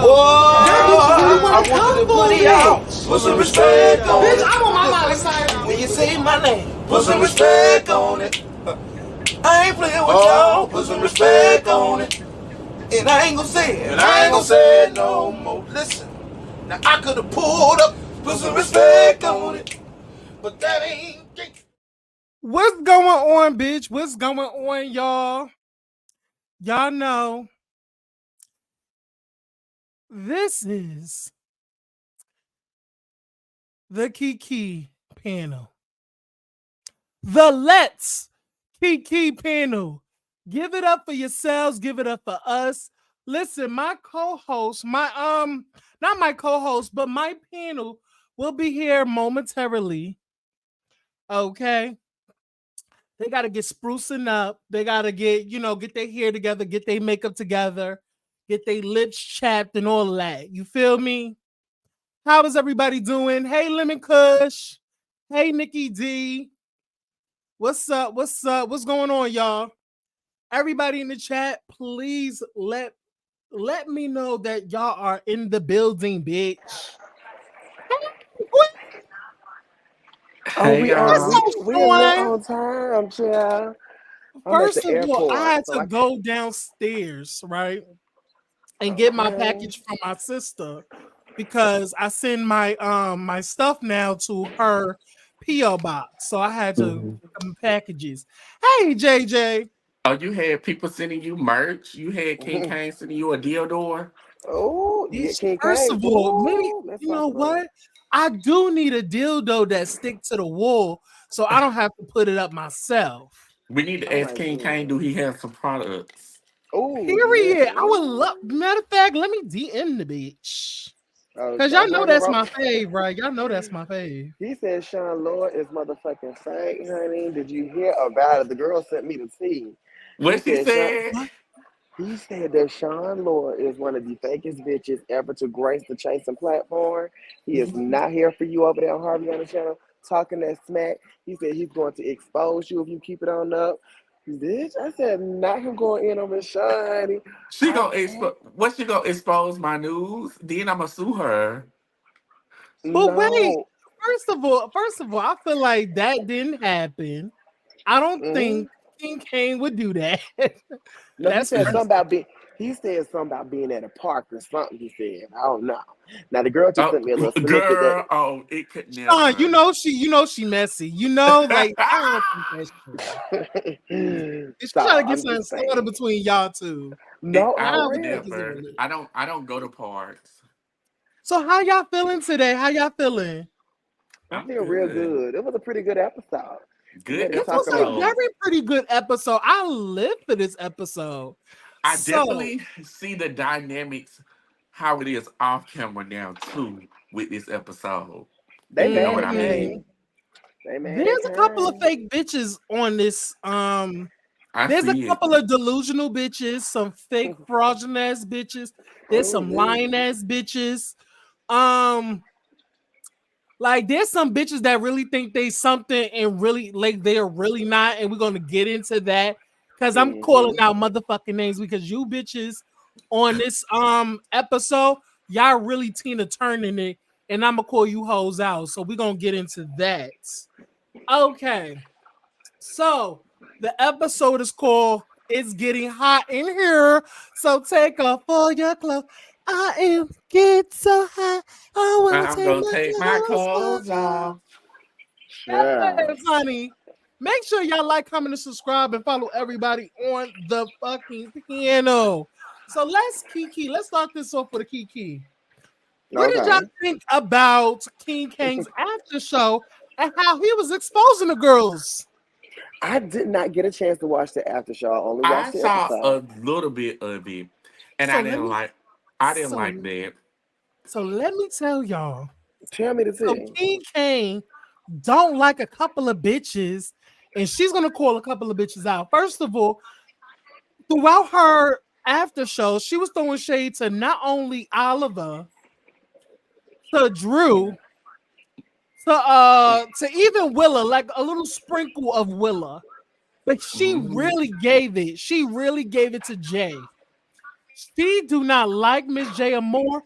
I want you to put it out. Put some respect on it. Bitch, I'm on my mind side. When you say my name, put some respect on it. I ain't playing with y'all. Put some respect on it. And I ain't gonna say it. And I ain't gonna say it no more. Listen, now I could have pulled up. Put some respect on it. But that ain't. What's going on, bitch? What's going on, y'all? Y'all know this is the Kiki panel. The Let's Kiki panel. Give it up for yourselves. Give it up for us. Listen, my co-host, not my co-host, but my panel will be here momentarily. Okay. They got to get sprucing up. They got to get their hair together, get their makeup together, get their lips chapped and all of that. You feel me? How is everybody doing? Hey, Lemon Kush. Hey, Nikki D. What's up? What's up? What's going on, y'all? Everybody in the chat, please let me know that y'all are in the building, bitch. Hey, we on time, child. First of all, I had to go downstairs, right, and get my package from my sister because I send my my stuff now to her PO box, so I had to packages. Hey, JJ. Oh, you had people sending you merch? You had King Kane sending you a dildo? Oh, yeah, King First Kane. of all, maybe Let's you know talk about what? I do need a dildo that stick to the wall, so I don't have to put it up myself. We need to ask King Kane, do he have some products? Oh, Period. yeah. I would love. Matter of fact, let me DM the bitch. Cause y'all Don't know bring that's him my up. fave, right? Y'all know that's my fave. He said Sean Lord is motherfucking fake, honey. Did you hear about it? The girl sent me the tea. What she said? He said that Sean Lord is one of the fakest bitches ever to grace the chasing platform. He is not here for you over there on Harvey on the channel talking that smack. He said he's going to expose you if you keep it on up. Bitch, I said not him going in on Miss Sean, honey. She gonna expose my news? Then I'ma sue her. But wait, No. first of all, I feel like that didn't happen. I don't think King Kane would do that. No, he That's said something about being at a park or something. He said, I don't know. Now the girl just Oh, sent me a little snippet girl, oh, it could Sean, never. you know she messy. You know, like I don't think that's true. She's So trying to get I'm something just saying. started between y'all two. No, I I for would don't think real. it's a never. really. I don't go to parks. So how y'all feeling today? How y'all feeling? I I'm feel real good. good. It was a pretty good episode. We Good ready to It talk was a about episode. very pretty good episode. I live for this episode. I So definitely see the dynamics, how it is off camera now too with this episode. they If you know mad what at I mean. Kane. They mad at there's a couple of Kane. fake bitches on this. I There's a see it. couple of delusional bitches, some fake fraudulent ass bitches. There's Oh, some lying ass bitches. Um, like there's some bitches that really think they something and really like they're really not, and we're gonna get into that because I'm calling out motherfucking names because you bitches on this episode, y'all really Tina turning it, and I'm gonna call you hoes out. So we're gonna get into that. Okay, so the episode is called "It's Getting Hot in Here," so take off all your clothes. I am get so hot. I want to I'm take gonna my take my clothes clothes off. off. Yes, honey. Make sure y'all like, comment, and subscribe and follow everybody on the fucking piano. So let's start this off with a Kiki. What did y'all Okay. think about King Kane's after show and how he was exposing the girls? I did not get a chance to watch the after show. I only I watched the saw episode. a little bit of it, and So let me I didn't so like that. so let me tell y'all. Tell me the So tea. King Kane don't like a couple of bitches, and she's gonna call a couple of bitches out. First of all, throughout her after show, she was throwing shade to not only Oliver, to Drew, to even Willa, like a little sprinkle of Willa. But she Mhm. really gave it. She really gave it to Jay. She do not like Miss J Moore.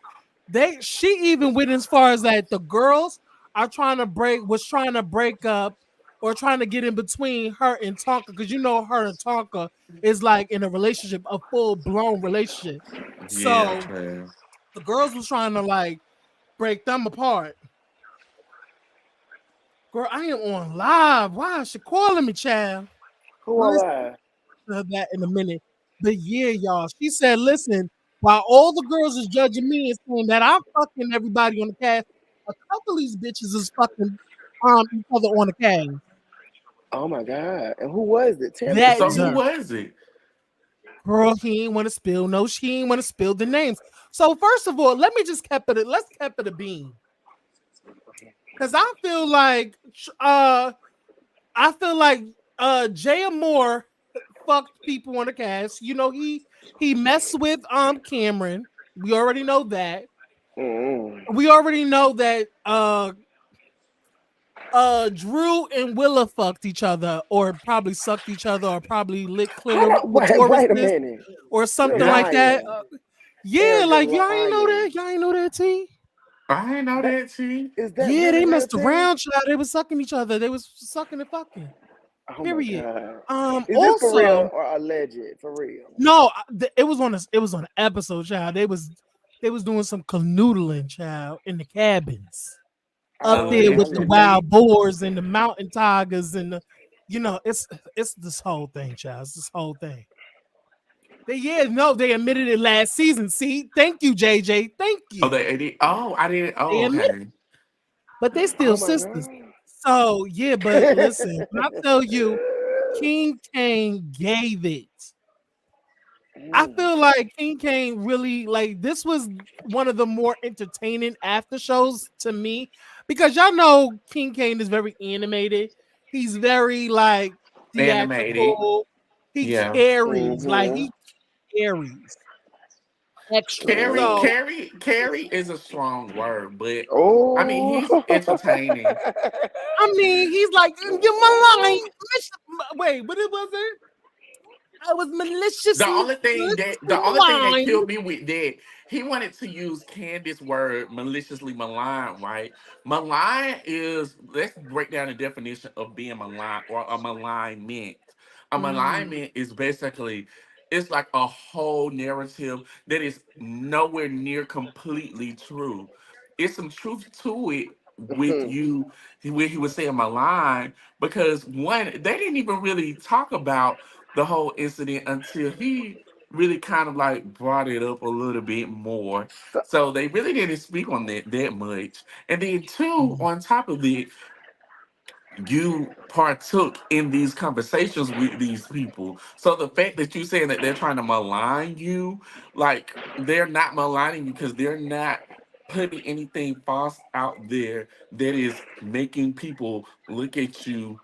She even went as far as that the girls are trying to break up or trying to get in between her and Tonka, because you know her and Tonka is like in a relationship, a full blown relationship. Yeah, So child. the girls was trying to like break them apart. Girl, I am on live. Why is she calling me, child? Who Well, all listen right? to that in a minute. But yeah, y'all, she said, listen, while all the girls is judging me and saying that I'm fucking everybody on the cast, a couple of these bitches is fucking each other on the cast. Oh my God. And who was it? Tell me, That So who please. was it? girl, he ain't want to spill. No, she ain't want to spill the names. So first of all, let me just let's keep it a bean. Cause I feel like Jay Moore fucked people on the cast. You know, he messed with Cameron. We already know that. Mm-mm. We already know that Drew and Willa fucked each other, or probably sucked each other, or probably licked Hold on. Wait a clitorises, minute. or You're something Yeah. like that. lying. Yeah, Eric, you're like y'all ain't know lying. that. Y'all ain't know that, T. I ain't know That that, T. is that Yeah, really they real messed tea? around, child. They was sucking each other. They was sucking and fucking. Oh my Period. God. Is this for Also, real or alleged? For real? no, it was on an episode, child. They was doing some canoodling, child, in the cabins up there with the Allegedly. wild Allegedly. boars and the mountain tigers and the, it's this whole thing, child. It's this whole thing. They admitted it last season. See, thank you, JJ. Thank Oh, you. they did. Oh, I didn't. They Oh, admitted, okay. but they still Oh my sisters. God. So yeah, but listen, when I tell you, King Kane gave it. I Mm. feel like King Kane really like this was one of the more entertaining after shows to me, because y'all know King Kane is very animated. He's very like Animated. theatrical. He Yeah. carries like Mm-hmm. he carries extra. Carrie, Mm. So Carrie, Carrie is a strong word, but I mean Oh. he's entertaining. I mean, he's like you're my line. Wait, what it was it? I was maliciously The only thing that maligned. killed me with that, he wanted to use Candace's word maliciously malign, right? Malign is, let's break down the definition of being malign or a malignment. A Mhm. malignment is basically, it's like a whole narrative that is nowhere near completely true. It's some truth to it with you when he was saying malign, because one, they didn't even really talk about the whole incident until he really kind of like brought it up a little bit more. So, So they really didn't speak on that much. And then two, Mhm. on top of it, you partook in these conversations with these people. So the fact that you saying that they're trying to malign you, like they're not maligning you because they're not putting anything false out there that is making people look at you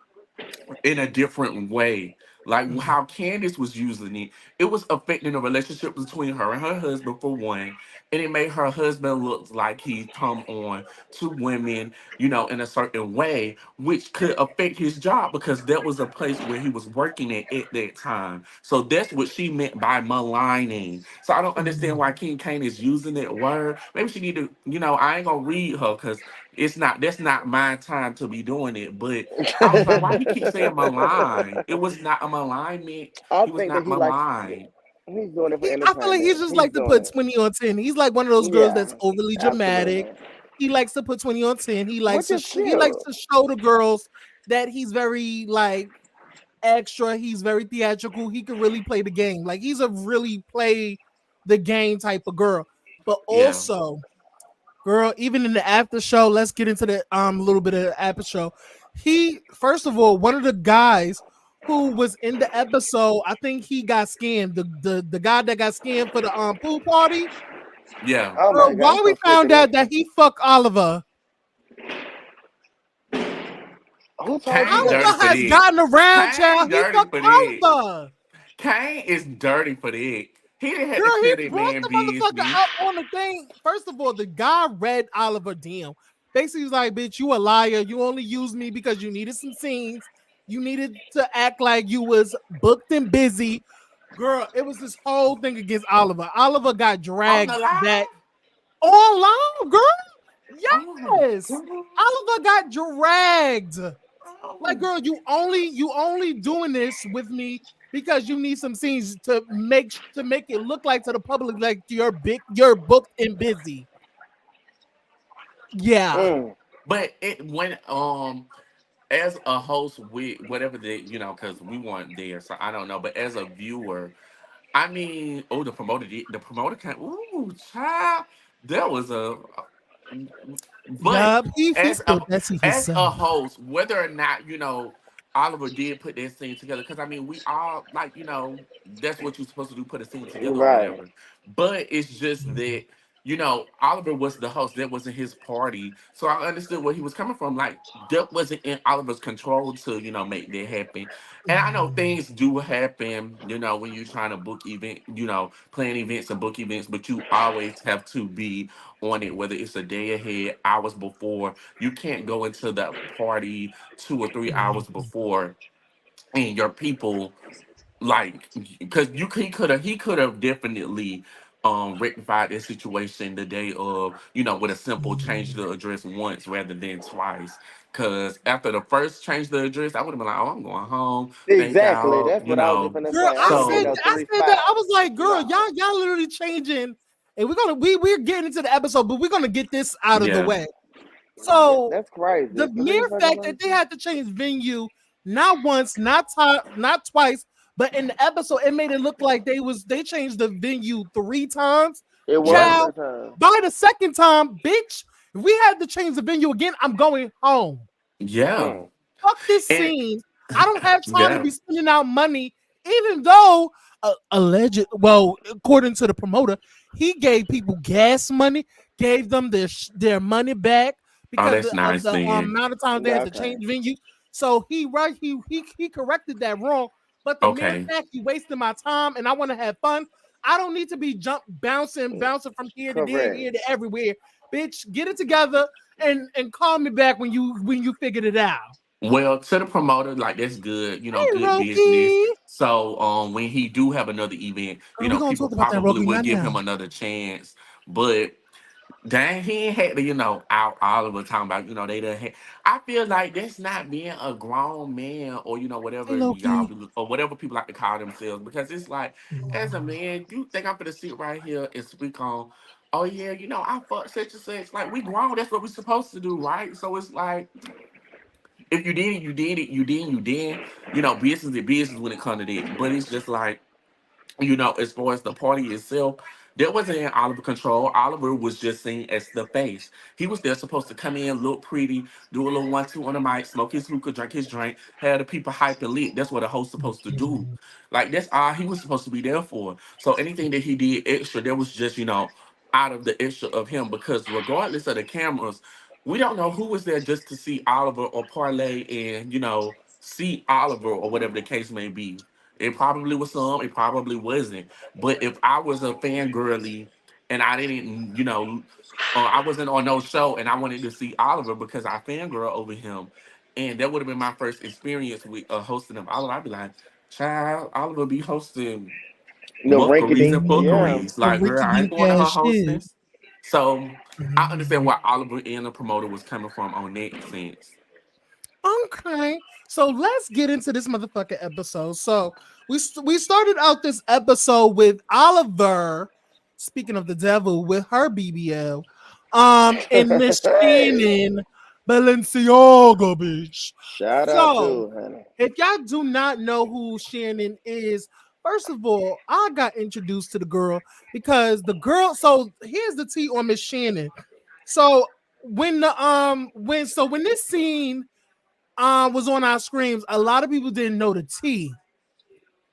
in a different way. Like Mhm. how Candace was using it, it was affecting the relationship between her and her husband for one, and it made her husband look like he come on to women, in a certain way, which could affect his job because that was a place where he was working at that time. So that's what she meant by maligning. So I don't understand Mhm. why King Kane is using that word. Maybe she need to, I ain't gonna read her because that's not my time to be doing it, but I was like, why he keep saying malign? It was not a malignment. I He was think that not he likes. maligned. He's doing it for I feel like he entertainment. just He's like to doing put it. 20 on 10. He's like one of those girls Yeah, that's overly dramatic. absolutely. He likes to put 20 on 10. Which is He likes cute. to show the girls that he's very like extra. He's very theatrical. He can really play the game. Like he's a really play the game type of girl. But Yeah. also, girl, even in the after show, let's get into the little bit of the after show. He first of all, one of the guys who was in the episode, I think he got scammed. The guy that got scammed for the pool party. Yeah. Oh Girl, my God, I'm why we so sick found of this. out that he fucked Oliver. Who told you Kane dirty Oliver for that? has that. gotten around, Kane child. He dirty fucked for that. Oliver. Kane is dirty for that. He didn't have to Girl, he tell that brought man the motherfucker business. up on the thing. First of all, the guy read Oliver DM. Basically, he's like, bitch, you a liar. You only used me because you needed some scenes. You needed to act like you was booked and busy. Girl, it was this whole thing against Oliver. Oliver got On the dragged live? back online, girl. Oh, Yes. girl. Oliver got dragged. Like, Oh. girl, you only doing this with me because you need some scenes to make it look like to the public like you're booked and busy. Yeah. Mm. But it when as a host with whatever the because we weren't there, so I don't know. But as a viewer, I mean, oh, the promoter can ooh, child, there was a but Yup. He as a spilled that tea as himself. a host, whether or not Oliver did put that scene together, because I mean, we all like that's what you're supposed to do, put a scene together or Right. whatever. But it's just that Oliver was the host. That wasn't his party, so I understood where he was coming from. Like that wasn't in Oliver's control to make that happen. And I know things do happen, when you're trying to book plan events and book events, but you always have to be on it, whether it's a day ahead, hours before. You can't go into the party 2 or 3 hours before and your people like because he could have definitely rectified this situation the day of, with a simple change the address once rather than twice. Cause after the first change the address, I would have been like, oh, I'm going home. Thank Exactly. y'all, That's what I was just gonna Girl, say. I I ain't said get So no I three said that. I spots. was like, girl, No. y'all literally changing. And we're getting into the episode, but we're gonna get this out of the yeah. way. So That's crazy. the Three mere fucking fact that they places. had to change venue not once, not twice, but in the episode, it made it look like they changed the venue 3 times. It was Yeah. Child, 3 times. by the second time, bitch, if we had to change the venue again, I'm going home. Yeah. Mm. Fuck this And scene. I don't have time to yeah. be spending out money, even though alleged. Well, according to the promoter, he gave people gas money, gave them their money back Oh, because that's of nice the then. amount of times they Yeah, had to okay. change venue. So he corrected that wrong. But the mere Okay. fact you wasting my time and I want to have fun, I don't need to be bouncing from here to there, Correct. here to everywhere. Bitch, get it together and call me back when you figured it out. Well, to the promoter, like that's good, Hey, good business. Roki. So, when he do have another event, Girl, we're gonna people talk about that, probably Roki, will not give now. him another chance. But dang, he ain't had to, out Oliver talking about, they done had. I feel like that's not being a grown man or Hey, whatever y'all Loki. be, or whatever people like to call themselves, because it's like, as a man, you think I'm gonna sit right here and speak on, oh yeah, I fuck such and such. Like we grown, that's what we supposed to do, right? So it's like if you did it, you did it. You did, you did. Business is business when it comes to that. But it's just like, as far as the party itself, that wasn't in Oliver control. Oliver was just seen as the face. He was there supposed to come in, look pretty, do a little 1-2 on the mic, smoke his hookah, drink his drink, have the people hype and lit. That's what a host supposed to do. Like that's all he was supposed to be there for. So anything that he did extra, that was just, out of the extra of him, because regardless of the cameras, we don't know who was there just to see Oliver or parlay and, see Oliver or whatever the case may be. It probably was some, it probably wasn't. But if I was a fangirly and I didn't, I wasn't on no show and I wanted to see Oliver because I fangirl over him, and that would have been my first experience with hosting of Oliver, I'd be like, child, Oliver be hosting The rinky Wookeries and dink. Yeah. Bookeries. The Like, girl, Ricky I ain't Dink going to her ass shit. hosting. So I understand where Oliver and the promoter was coming from on that sense. Okay, so let's get into this motherfucking episode. So we started out this episode with Oliver, speaking of the devil, with her BBL, and Miss Hey. Shannon Balenciaga, bitch. Shout out So to honey. if y'all do not know who Shannon is, first of all, I got introduced to the girl because the girl. So here's the tea on Miss Shannon. So when this scene was on our screens, a lot of people didn't know the tea,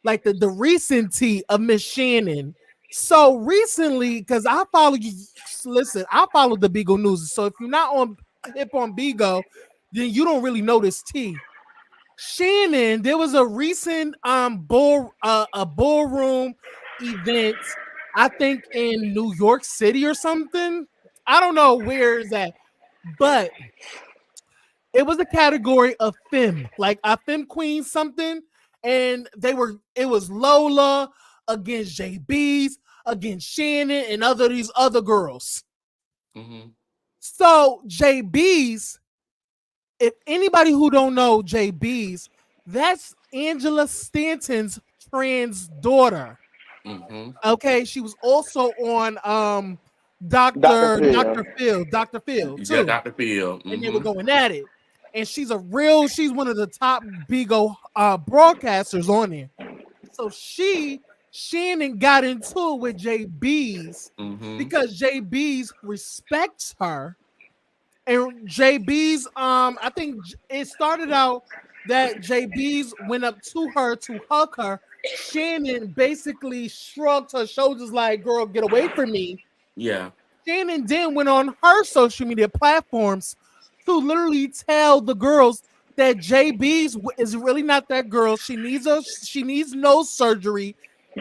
like the recent tea of Miss Shannon. So recently, because I follow you, listen, I follow the Beagle News. So if you're not on hip on Beagle, then you don't really know this tea. Shannon, there was a recent a ballroom event, I think in New York City or something. I don't know where is that, but it was a category of femme, like a femme queen something, and it was Lola. against JB's, against Shannon, and these other girls. Mm-hmm. So JB's, if anybody who don't know JB's, that's Angela Stanton's trans daughter. Mm-hmm. Okay, she was also on Dr. Dr. Phil. Phil Yeah, too, Dr. Phil. and they were Mm-hmm. going at it. And she's one of the top Bigo broadcasters on there. So Shannon got into it with JB's Mm-hmm. because JB's respects her. And JB's, I think it started out that JB's went up to her to hug her. Shannon basically shrugged her shoulders like, girl, get away from me. Yeah. Shannon then went on her social media platforms to literally tell the girls that JB's is really not that girl. She needs no surgery.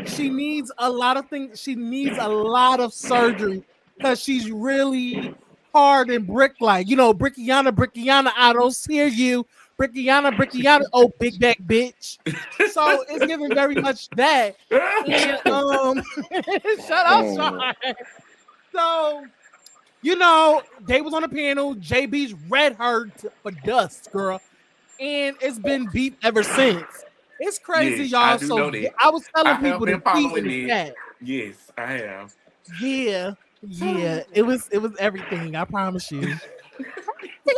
She needs a lot of things. She needs a lot of surgery because she's really hard and brick like. Brickiana, I don't hear you. Brickiana, oh big back bitch. So it's giving very much that. And shut up, Mm. Sean. So they was on the panel. JB's read her for dust, girl, and it's been beef ever since. It's crazy, Yes, I y'all. do So know that. I was I telling have people to been tweet in following the it. chat. Yes, I have. Yeah, yeah. It was everything. I promise you.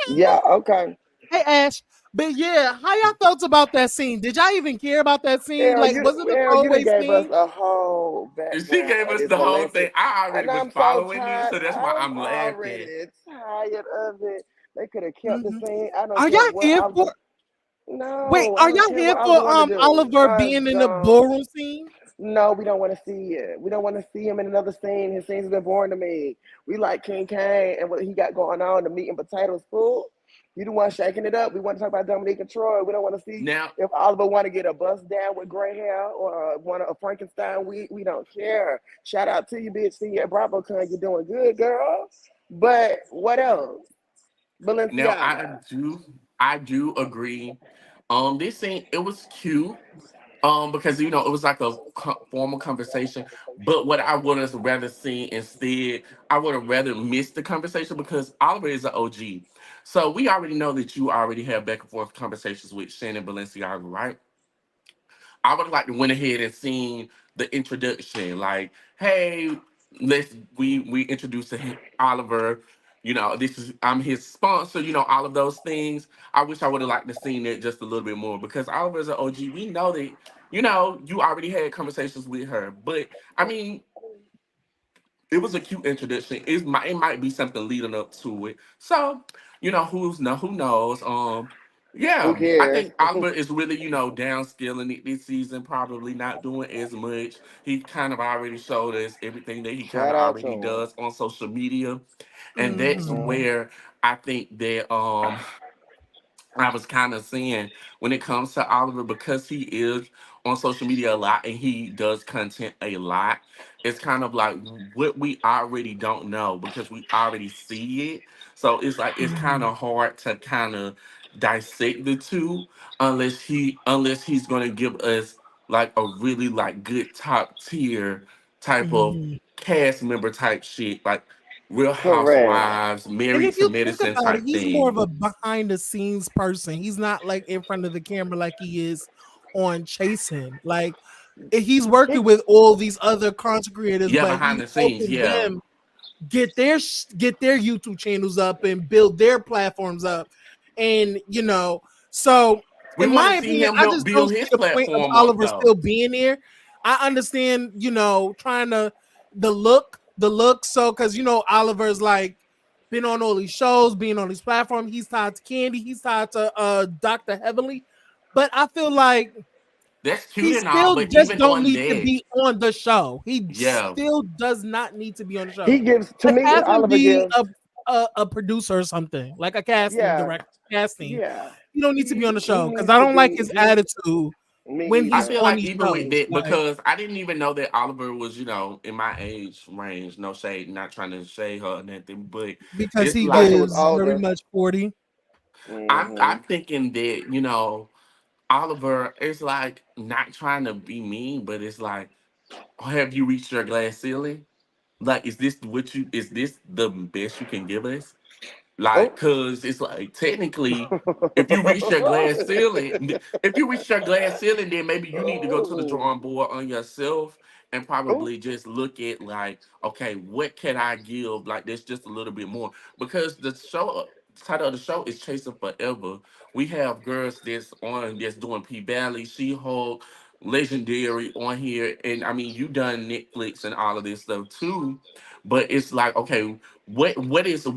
Yeah, okay. Hey Ash, but yeah, how y'all felt about that scene? Did y'all even care about that scene? Like, was it a You done throwaway gave us scene? a whole She background gave of us this the whole thing. Valencia. I already And was I'm so following it, tired. so that's why I'm I'm laughing. already tired of it. They could have kept the Mhm. scene. I don't Are care y'all what here Oliver. for? Wait, No, I are don't y'all care here what Oliver for want to do. Oliver being in the ballroom scene? No, we don't want to see it. We don't want to see him in another scene. His scenes have been boring to me. We like King Kane and what he got going on, the meat and potatoes food. You the one shaking it up. We want to talk about Dominique and Troy. We don't want to see Now, if Oliver want to get a bust down with gray hair or want a Frankenstein wig. We don't care. Shout out to you, bitch. See you at BravoCon. You're doing good, girl. But what else? now I Balenciaga. do, I do agree. This scene it was cute. Because it was like a formal conversation. But what I would have rather seen instead, I would have rather missed the conversation because Oliver is an OG. So we already know that you already have back and forth conversations with Shannon Balenciaga, right? I would like to went ahead and seen the introduction, like, hey, we introduce to Oliver. This is I'm his sponsor. All of those things. I wish I would have liked to seen it just a little bit more because Oliver's an OG. We know that you already had conversations with her, but I mean, it was a cute introduction. It might be something leading up to it. So, who knows? Who Yeah, I cares? think Oliver is really, downscaling it this season, probably not doing as much. He kind of already showed us everything that he kind Shout of out to already him. does on social media. And that's Mm-hmm. Mm. where I think that I was kind of saying when it comes to Oliver, because he is on social media a lot and he does content a lot, it's kind of like what we already don't know because we already see it. So it's like it's kind Mm-hmm. of hard to kind of dissect the two unless he's gonna give us like a really like good top tier type of Mm-hmm. cast member type shit, like Real Correct. Housewives, And Married if to you think Medicine about it, type he's more thing. of a behind the scenes person. He's not like in front of the camera like he is on Chasing. Like he's working He with all these other content creators, Yeah, but behind he's the scenes, helping yeah. them get their YouTube channels up and build their platforms up. And so We in want to my see opinion, him I help just don't build see his the point of platform up, Oliver though. still being there. I understand, trying to the look. So because Oliver's like been on all these shows, being on these platforms. He's tied to Candy, he's tied to Dr. Heavenly. But I feel like That's cute he and all, still but just even don't on need to that, be on the show. He yeah, still does not need to be on the show. he gives to Like me. have him Oliver be gives. a producer or something, like a casting Yeah, director, casting. yeah. You don't need to be on the He show because needs I to don't like be. his He attitude when Me I he's feel either. on like these even with shows. that, Like, because I didn't even know that Oliver was, in my age range. No shade, not trying to shade her or nothing, but because it's he Because he like was gives very older. much 40. I'm Hmm. thinking that, Oliver is like not trying to be mean, but it's like have you reached your glass ceiling? Like, is this the best you can give us? Oh. Like, cause it's like technically, if you reach your glass ceiling, if you reach your glass ceiling, then maybe you need to go to the Oh. drawing board on yourself and Oh. probably just look at like, okay, what can I give? Like, this just a little bit more because the title of the show is Chasing Forever. We have girls that's doing P Valley, She Hulk, Legendary on here, and I mean, you done Netflix and all of this stuff too. But it's like, okay, what is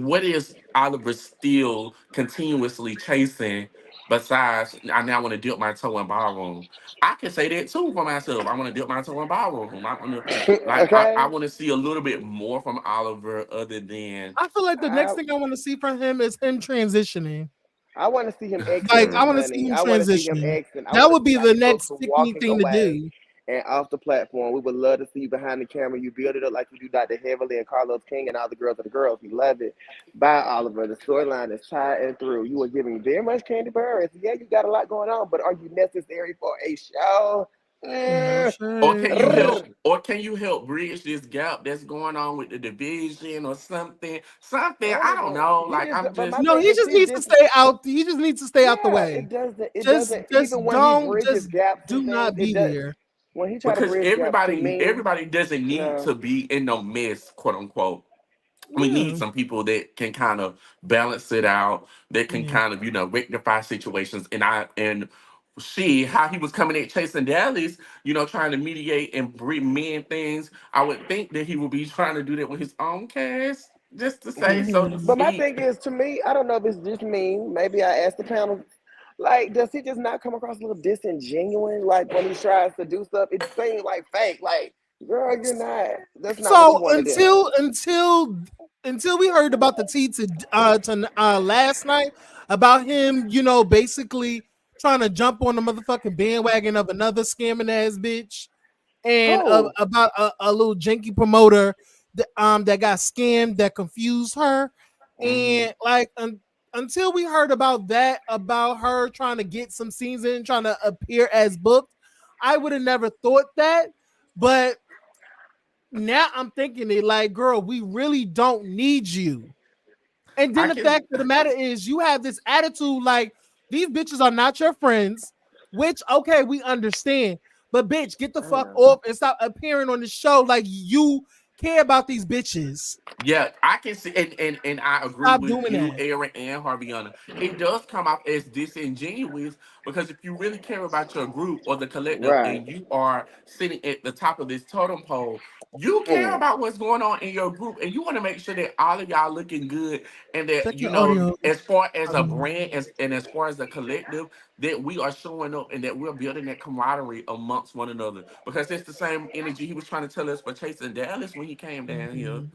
Oliver still continuously chasing besides I now want to dip my toe in ballroom? I can say that too for myself. I want to dip my toe in ballroom. I want to I Okay. want to see a little bit more from Oliver other than I feel like the next I thing I want to see from him is him transitioning. I want to see him Like I exiting, want to see honey. him I want to see him transition. exiting. I That want to would see be how the you go next from sickening walking thing to away do. and off the platform. We would love to see you behind the camera. You build it up like you do Dr. Heavenly and Carlos King and all the girls are the girls. We love it. Bye, Oliver. The storyline is tied and through. You are giving very much candy birds. Yeah, you got a lot going on, but are you necessary for a show? No Eh. or shade. can you help or can you help bridge this gap that's going on with the division or something? Something I don't Oliver, know. he Like is. I'm But my just No, thing he is just this. needs to This stay out. He just needs to stay out the Yeah, way. it doesn't. It Just doesn't. just Even when he don't bridges just gaps do and things, not it be does. here. When he try to because bridge gaps to me, everybody doesn't need no. to be in no mess, quote unquote. We need Yeah. some people that can kind of balance it out, that can Yeah. kind of, rectify situations. And how he was coming at chasing Dallas, trying to mediate and bring men things. I would think that he would be trying to do that with his own cast, just to say so to Mhm. But my speak. thing is, to me, I don't know if it's just me. Maybe I asked the panel, like, does he just not come across a little disingenuous? Like when he tries to do stuff, it seems like fake. Like, girl, you're not. That's not what you So want to do. until we heard about the tea to last night about him, basically trying to jump on the motherfucking bandwagon of another scamming ass bitch and Who? about a little janky promoter that got scammed that confused her Mhm. and like until we heard about her trying to get some scenes in trying to appear as booked, I would have never thought that. But now I'm thinking it like, girl, we really don't need you. And then I the can, fact of the matter is, you have this attitude like these bitches are not your friends, which okay, we understand. But bitch, get the I fuck know. off and stop appearing on the show like you care about these bitches. yeah, I can see, and I agree Stop with doing you, that. Aaron and Harviana. It does come off as disingenuous because if you really care about your group or the collective, Right. and you are sitting at the top of this totem pole, you care Mm. about what's going on in your group, and you want to make sure that all of y'all looking good, and that Check your audio. as far as a brand, as far as a collective, that we are showing up and that we're building that camaraderie amongst one another. Because it's the same energy he was trying to tell us for chasing Dallas when he came down here. Mhm.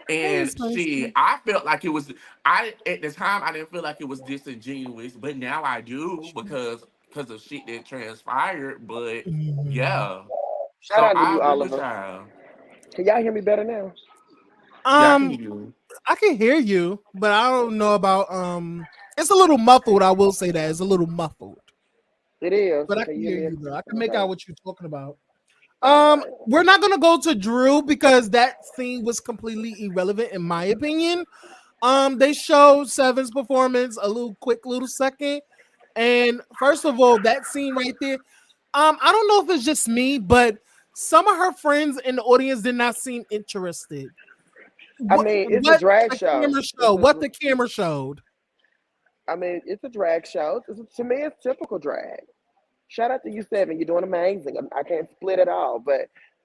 Hey, And Spicy. I felt like it was. I at the time I didn't feel like it was disingenuous, but now I do because of shit that transpired. But Mhm. yeah, Shout so out to I you, agree with Oliver. y'all. Can y'all hear me better now? Yeah, I can Um, hear you. I can hear you, but I don't know about it's a little muffled. I will say that it's a little muffled, It is. but I Can can you hear hear me? you though. I can make Okay. out what you're talking about. All right. We're not gonna go to Drew because that scene was completely irrelevant in my opinion. They showed Seven's performance a little quick little second. And first of all, that scene right there, I don't know if it's just me, but some of her friends in the audience did not seem interested. I What mean, it's a what drag the show. camera showed, what the camera showed. I mean, it's a drag show. To me, it's typical drag. Shout out to you, Seven. You're doing amazing. I can't split it all, but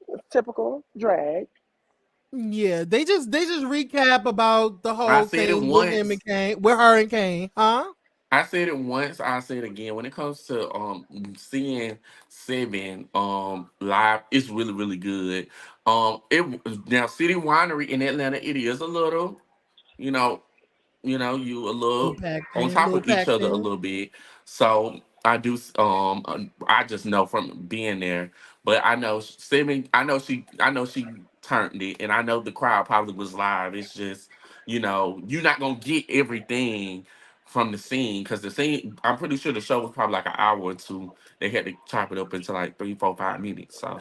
it's typical drag. Yeah, they just recap about the I whole said it thing with him and once. Kane, with her and Kane, huh? I said it once. I say it again. When it comes to seeing Seven live, it's really really good. It now City Winery in Atlanta. It is a little, you know, you a Little little packed on in, top little of each packed other a in. little bit. So I do. I just know from being there. But I know Seven. I know she turned it, and I know the crowd probably was live. It's just you're not gonna get everything from the scene because the scene. I'm pretty sure the show was probably like an hour or two. They had to chop it up into like 3, 4, 5 minutes. So.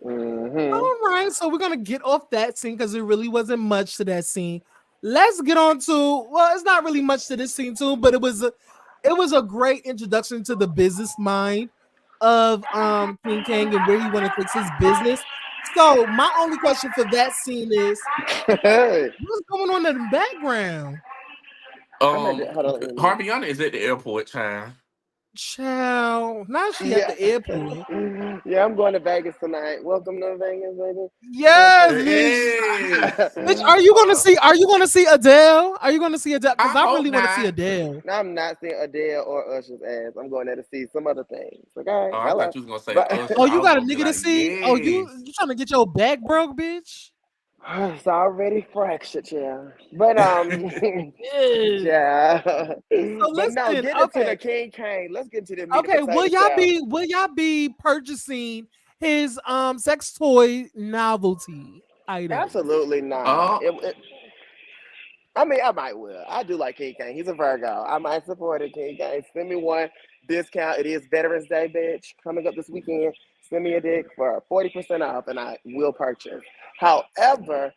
Mm-hmm. All right, so we're gonna get off that scene because there really wasn't much to that scene. Let's get on to, well, it's not really much to this scene too, but it was a great introduction to the business mind of King Kang and where he want to take his business. So my only question for that scene is what's going on in the background? I'm at the, hold on, let me. Harbiana is at the airport, child. Child, now she at Yeah. the airport. Yeah, I'm going to Vegas tonight. Welcome to Vegas, baby. Yes, bitch. Yes. Bitch, are you gonna see? Are you gonna see Adele? Are you gonna see Adele? Because I I hope really want to see not. Adele. I'm not seeing Adele or Usher's ass. I'm going there to see some other things. Okay, Oh, I hello. thought you was gonna say But Usher. Oh, I you was got a gonna be nigga to like, see? Oh, you yes. you trying to get your back broke, bitch? it's already fractured, yeah. But Yeah. yeah. So But no, listen, get into okay, the King Kane. Let's get to the meat and okay. Will potato y'all child. be will y'all be purchasing his sex toy novelty items? Absolutely not. Oh, I mean, I might will. I do like King Kane. He's a Virgo. I might support it, King Kane. Send me one discount. It is Veterans Day, bitch. Coming up this weekend. Send me a dick for 40% off, and I will purchase. However,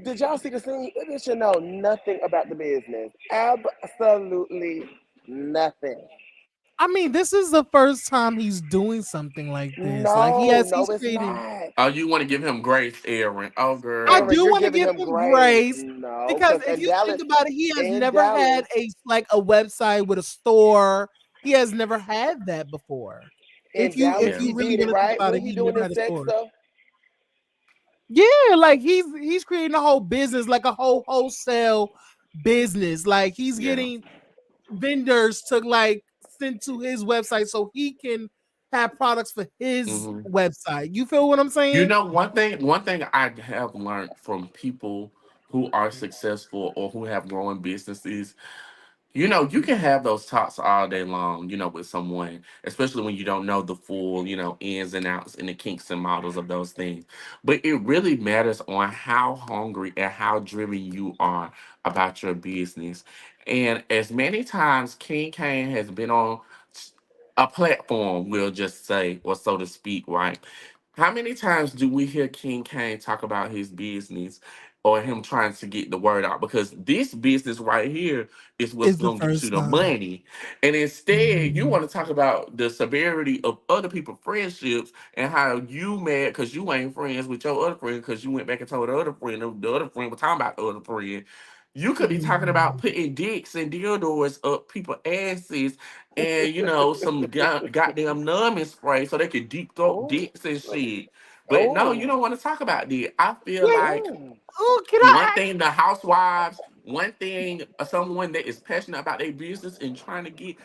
did y'all see the scene? That bitch should know nothing about the business. Absolutely nothing. I mean, this is the first time he's doing something like this. Like No, no, he's it's creating. not. oh, you want to give him grace, Aaron? Oh, I girl. Aaron, do you're want to giving give him him grace. grace No, because because if in you think Dallas, about it, he has in never had Dallas, a website with a store. He has never had that before. If in you if Dallas, Yeah. you he really did it want to think right about when it, he he doing never his had a sex store. stuff. Yeah, like he's creating a whole business, like a whole wholesale business. Like he's Yeah. getting vendors to like send to his website so he can have products for his Hmm. website. You feel what I'm You saying? know, one thing I have learned from people who are successful or who have growing businesses. You can have those talks all day long, with someone, especially when you don't know the full, ins and outs and the kinks and models of those things. But it really matters on how hungry and how driven you are about your business. And as many times King Kane has been on a platform, we'll just say, or so to speak, right? How many times do we hear King Kane talk about his business or him trying to get the word out? Because this business right here is what's Is the going to get you first the time. money. And instead, you want to talk about the severity of other people's friendships and how you mad because you ain't friends with your other friend because you went back and told the other friend was talking about the other friend. You could be talking about putting dicks and dildos up people's asses and some goddamn numbing spray so they could deep throat Oh, dicks and shit. But no, you oh, don't want to talk about that. I feel Wait, like oh. oh, can one I? thing the housewives, one thing someone that is passionate about their business and trying to get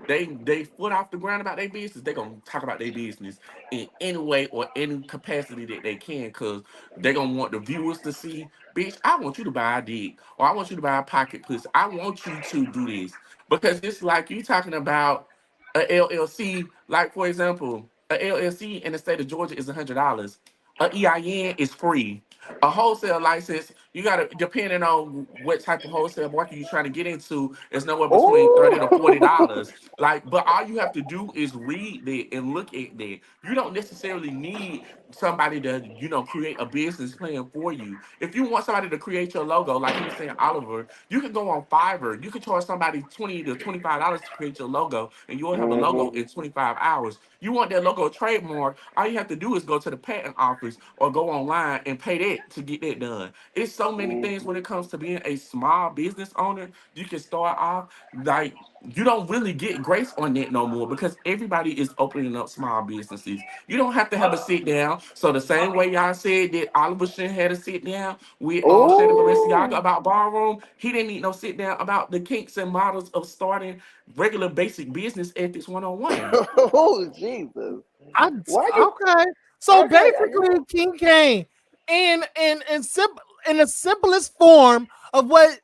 they foot off the ground about their business, they gonna talk about their business in any way or any capacity that they can, cause they gonna want the viewers to see, bitch, I want you to buy a dick or I want you to buy a pocket pussy. I want you to do this. Because it's like you talking about a LLC, like for example, a LLC in the state of Georgia is $100. A EIN is free. A wholesale license, you gotta depending on what type of wholesale market you're trying to get into, is nowhere between Oh. $30 to $40. Like, but all you have to do is read that and look at that. You don't necessarily need somebody to, create a business plan for you. If you want somebody to create your logo, like he was saying, Oliver, you can go on Fiverr. You can charge somebody $20 to $25 to create your logo, and you'll have a logo Mm-hmm. in 25 hours. You want that logo trademark, all you have to do is go to the patent office or go online and pay that to get that done. It's so many things when Mm-hmm. it comes to being a small business owner. You can start off like you don't really get grace on that no more because everybody is opening up small businesses. You don't have to have a sit down. So the same way y'all said that Oliver Shin had a sit down with Shannon Balenciaga Oh. about Ballroom, he didn't need no sit down about the kinks and models of starting regular basic business ethics 101. Oh, Jesus. I Why you? okay. So Okay. basically, King Kane, in the simplest form of what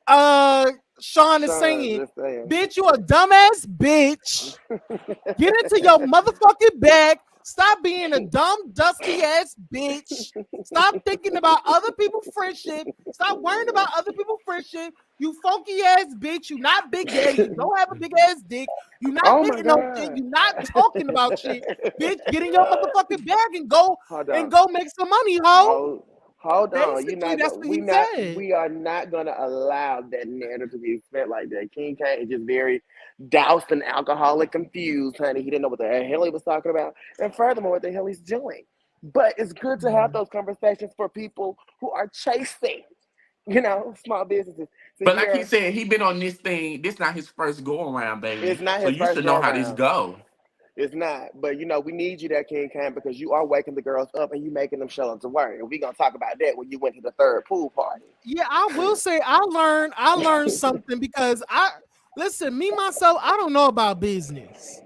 Sean is Sean, saying, just saying. bitch, you a dumbass bitch. Get into your motherfucking bag. Stop being a dumb, dusty ass bitch. Stop thinking about other people's friendship. Stop worrying about other people's friendship. You funky ass bitch. You not Big Daddy. You don't have a big ass dick. You not Oh my hitting no God. shit. You not talking about shit. Bitch, get in your motherfucking bag and go make some money, ho. Hold on. Basically, that's what he said. We are not gonna allow that narrative to be spent like that. King Kane is just very doused in alcohol and confused, honey. He didn't know what the hell he was talking about. And furthermore, what the hell he's doing. But it's good to have those conversations for people who are chasing, small businesses. But like he said, he been on this thing. This not his first go around, baby. It's not so his you first should go know how this around. go. It's not. But, we need you there, King Kane, because you are waking the girls up and you making them show up to work. And we're going to talk about that when you went to the third pool party. Yeah, I will say I learned something because listen, me myself, I don't know about business.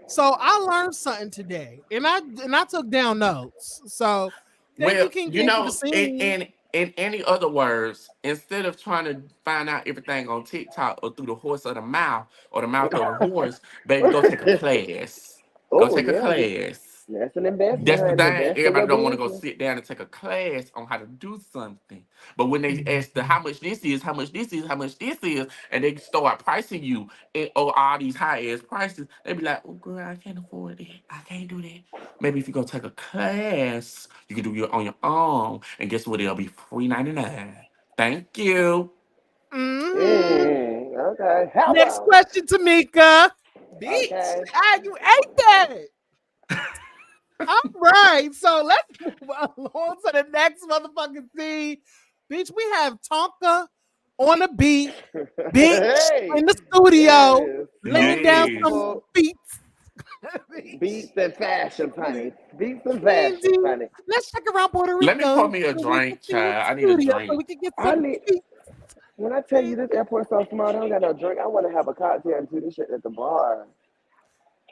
So I learned something today. And I took down notes. So thank you, King Kane, for the scene. In any other words, instead of trying to find out everything on TikTok or through the horse of the mouth or the mouth of the horse, baby, go take a class. Go take a class. That's an investment, That's the honey. thing. Invest in Everybody your don't want to go business. sit down and take a class on how to do something. But when they ask how much this is, how much this is, how much this is, and they start pricing you all these high ass prices, they be like, "Oh, girl, I can't afford it. I can't do that." Maybe if you go take a class, you can do it on your own, and guess what? It'll be $3.99. Thank you. Okay. Hello. Next question, Tamika. Bitch, Okay. you ate that. All right, so let's move along to the next motherfucking scene. Bitch, we have Tonka on a beat, bitch, in the studio, laying down some beats. Beats and fashion, honey. Beats and fashion, honey. Let's check around Puerto Rico. Let me pour me a drink, child. I need a drink. So we can get some beats. When I tell you this airport's so small, I don't got no drink. I want to have a cocktail and do this shit at the bar.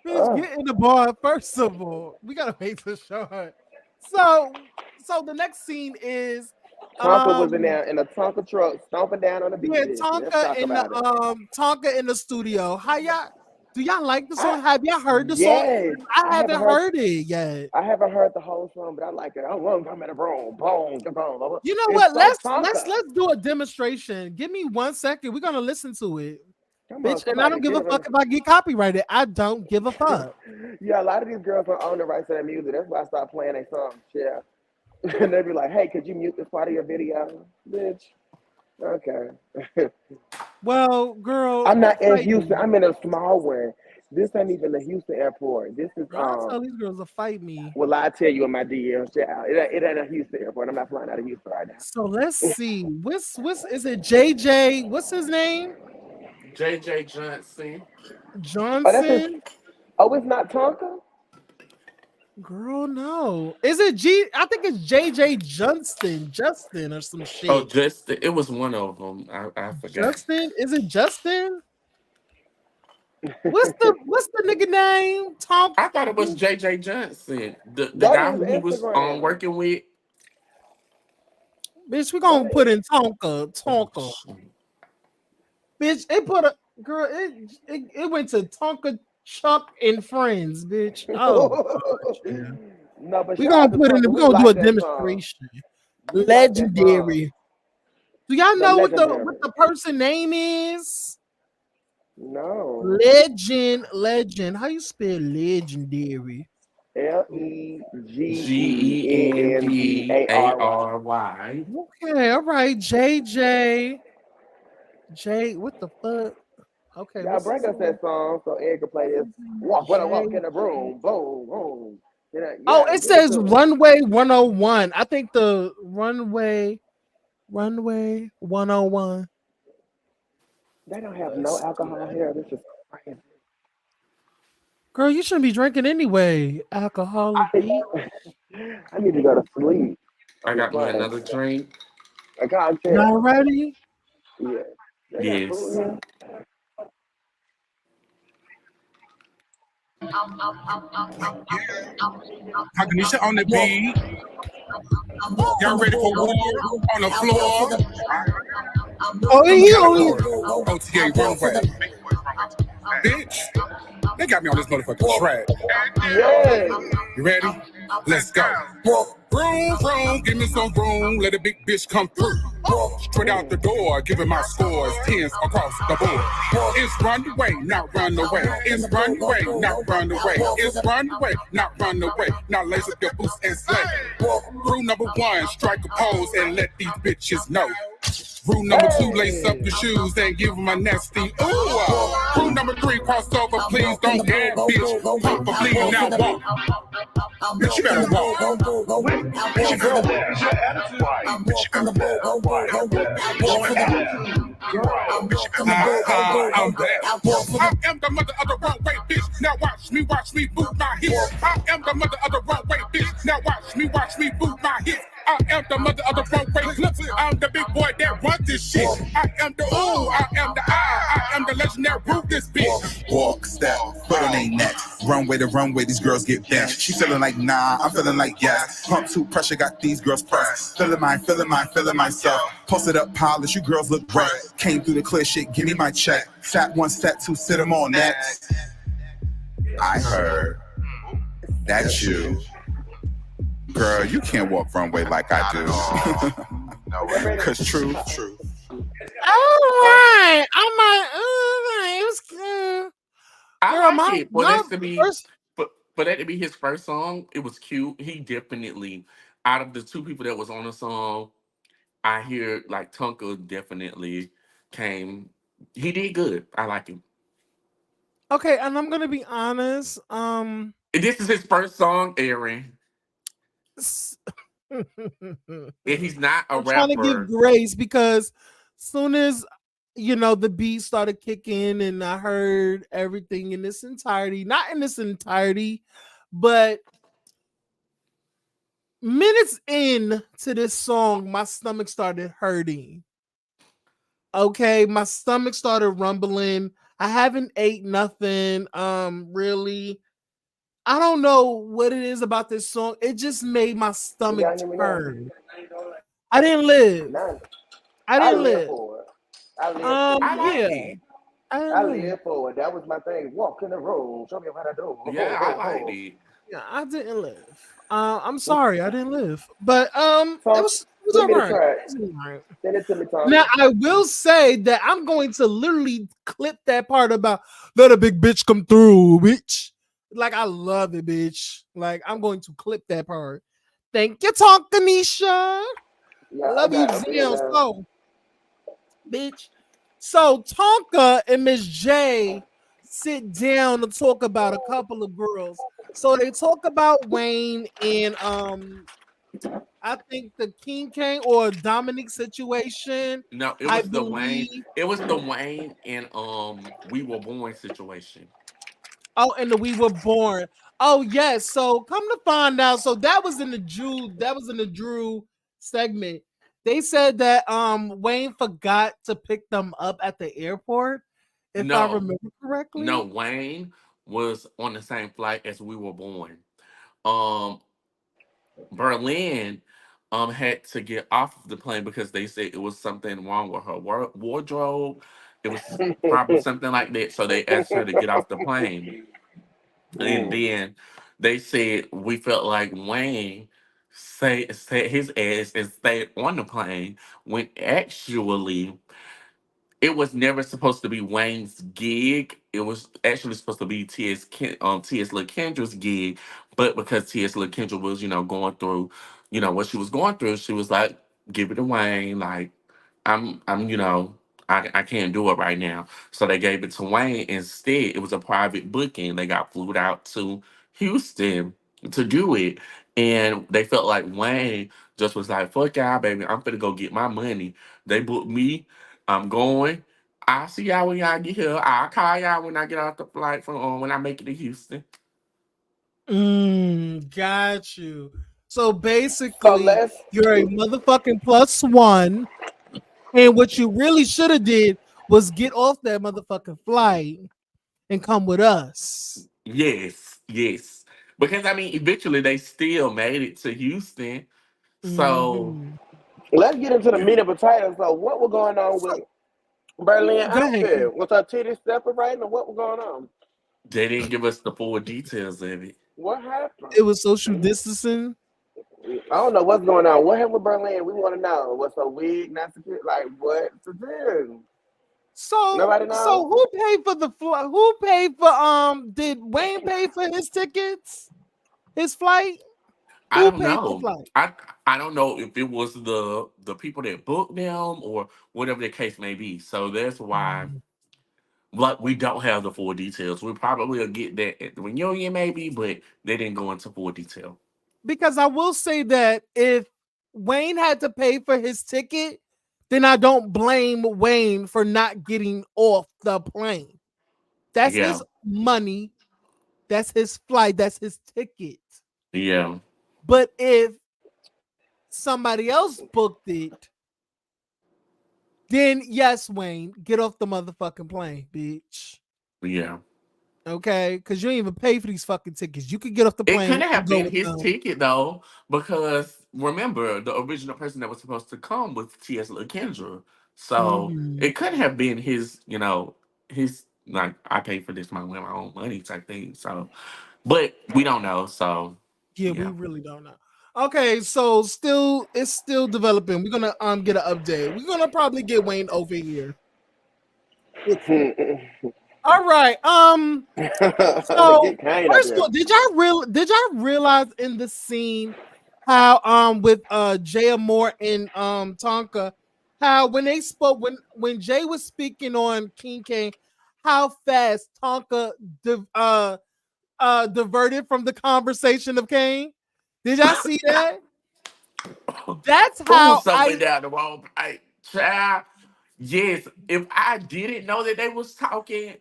Bitch, get in the bar first of all. We gotta wait for sure. So the next scene is Tonka was in there in a Tonka truck stomping down on the beach. Yeah, Tonka in the studio. Do y'all like the song? Have y'all heard the song? I haven't heard it yet. I haven't heard the whole song, but I like it. I want to come in a room. Boom, boom. You know what? Let's do a demonstration. Give me 1 second. We're gonna listen to it. Bitch, and I don't give a fuck if I get copyrighted. I don't give a fuck. Yeah, a lot of these girls don't own the rights to that music. That's why I stopped playing their songs. Yeah. And they'd be like, "Hey, could you mute this part of your video?" Bitch. Okay. Well, girl, I'm not in Houston. I'm in a small one. This ain't even the Houston airport. This is I tell these girls to fight me. Well, I tell you in my DMs, it ain't a Houston airport. I'm not flying out of Houston right now. So let's see. What's is it JJ? What's his name? JJ Johnson. Johnson? It's not Tonka? Girl, no. Is it I think it's JJ Justin or some shit. Oh, Justin. It was one of them. I forgot. Justin? Is it Justin? What's the nigga name? Tom. I thought it was JJ Johnson, the guy who he was working with. Bitch, we gonna put in Tonka. Bitch, it put a girl. It went to Tonka, Chuck, and Friends. Bitch. Oh, no, but we gonna put in. We gonna do a demonstration. Legendary. Do y'all know what the person name is? No. Legend. How you spell legendary? LEGENDARY. Okay, all right. JJ. What the fuck? Okay. Y'all bring us that song so Ed can play this. Walk in the room. Boom, boom. It says Runway 101. I think the Runway 101. They don't have no alcohol here. This is crazy. Girl, you shouldn't be drinking anyway. Alcoholic. I need to go to sleep. I got me another drink. A cocktail. Y'all ready? Yeah. Yes. Kanisha on the beat. Y'all ready for war on the floor? Oh, you. OTA runway. Bitch. They got me on this motherfucking track. Yeah. You ready? Let's go. Vroom, vroom, give me some room. Let a big bitch come through. Straight out the door, giving my scores, tens across the board. It's run away, not run away. It's run away, not run away. It's run away, not run away. Now lace up your boots and slay. Rule number one, strike a pose and let these bitches know. Rule number two, lace up your shoes and give them a nasty ooh. Rule number three, cross over, please don't gag, bitch. Pump a bleed, now walk. Bitch, you better walk. Bitch, you girl there. Bitch, your attitude. Bitch, you girl there. I'm back. I am the mother of the runway, bitch. Now watch me boot my hips. I am the mother of the runway, bitch. Now watch me boot my hips. I am the mother of the runway clips. I'm the big boy that runs this shit. I am the ooh, I am the I am the legendary ruthless bitch. Walk, step, foot on their neck. Runway to runway, these girls get bent. She feeling like nah, I'm feeling like yes. Pump two pressure, got these girls pressed. Feeling myself. Posted up polish, you girls look great. Came through the clear shit, give me my check. Fat one, fat two, sit them on next. I heard that you, girl, you can't walk runway like I do. Cause true. All right. I'm like, it was good. I Girl, like it. first. For that to be his first song, it was cute. He definitely, out of the two people that was on the song, I hear like Tonka definitely came. He did good. I like him. Okay, and I'm gonna be honest. And this is his first song, Aaron. I'm And he's not a trying to give rapper. grace because soon as the beat started kicking and I heard everything in its entirety, not in its entirety, but minutes in to this song, my stomach started hurting. Okay, my stomach started rumbling. I haven't ate nothing. Really. I don't know what it is about this song. It just made my stomach Y'all hear me now? turn. I didn't live. Nah, I I didn't live live. for it. I live for I it. like Yeah, it. I I didn't live. live for it. That was my thing. Walk in the room. Show me what I do. Ho, Yeah, ho, I ho, liked ho. it. Yeah, I didn't live. I'm sorry, I didn't live. But Tom, it was send all me the right. track. It was all right. Send it to me, Now Tonka. I will say that I'm going to literally clip that part about let a big bitch come through, bitch. Like I love it, bitch. Like I'm going to clip that part. Thank you, Tonkanisha. Yeah, I Love you, got it. Zim. So, bitch. So Tonka and Miss J sit down to talk about a couple of girls. So they talk about Wayne and I think the King Kane or Dominic situation. No, it I was the Wayne. believe. It was the Wayne and We Were Born situation. Oh, and the We Were Born. Oh, yes. So come to find out. So that was in the Drew segment. They said that Wayne forgot to pick them up at the airport, if I No, remember no, correctly. Wayne was on the same flight as We Were Born. Um, Berlin had to get off of the plane because they said it was something wrong with her wardrobe. It was probably something like that. So they asked her to get off the plane. And then they said we felt like Wayne said his ass and stayed on the plane when actually it was never supposed to be Wayne's gig. It was actually supposed to be T.S. LaKendra's gig, but because T.S. LaKendra was, going through, what she was going through, she was like, "Give it to Wayne." Like, I can't do it right now. So they gave it to Wayne instead. It was a private booking. They got flew out to Houston to do it, and they felt like Wayne just was like, "Fuck y'all, baby. I'm finna go get my money." They booked me. I'm going. I'll see y'all when y'all get here. I'll call y'all when I get off the flight from when I make it to Houston. Got you. So So basically, let's you're a motherfucking plus one, and what you really should have did was get off that motherfucking flight and come with us. Yes, yes. Because I mean, eventually they still made it to Houston. So Mhm. let's get into the meat and potatoes. So what was going on with So Berlin go ahead. outfit? Was her titties separating or what was going on? They didn't give us the full details of it. What happened? It was social distancing. I don't know what's going on. What happened with Berlin? We want to know. What's a wig? Not secure. Like what to do? So, Nobody so knows. who paid for the flight? Who paid for did Wayne pay for his tickets? His flight? I Who don't paid for the know. flight? I don't know if it was the people that booked them or whatever the case may be. So that's why Mhm. like we don't have the full details. We probably will get that at the reunion maybe, but they didn't go into full detail. Because I will say that if Wayne had to pay for his ticket, then I don't blame Wayne for not getting off the plane. That's Yeah. his money. That's his flight. That's his ticket. Yeah. But if somebody else booked it, then yes, Wayne, get off the motherfucking plane, bitch. Yeah. Okay, because you didn't even pay for these fucking tickets. You could get off the It plane couldn't and have go been with his them. ticket though, because remember the original person that was supposed to come was T.S. LaKendra. So Mhm. it couldn't have been his, his like I paid for this my own money type thing. So but we don't know. So Yeah, we yeah. really don't know. Okay, so it's still developing. We're gonna get an update. We're gonna probably get Wayne over here. All right. So Get Kane up first of here. all, did y'all realize in the scene how with Jay Moore and Tonka, how when they spoke when Jay was speaking on King Kane, how fast Tonka diverted from the conversation of Kane? Did y'all see that? That's Ooh, how something I down the wrong pipe. Child. Yes. If I didn't know that they was talking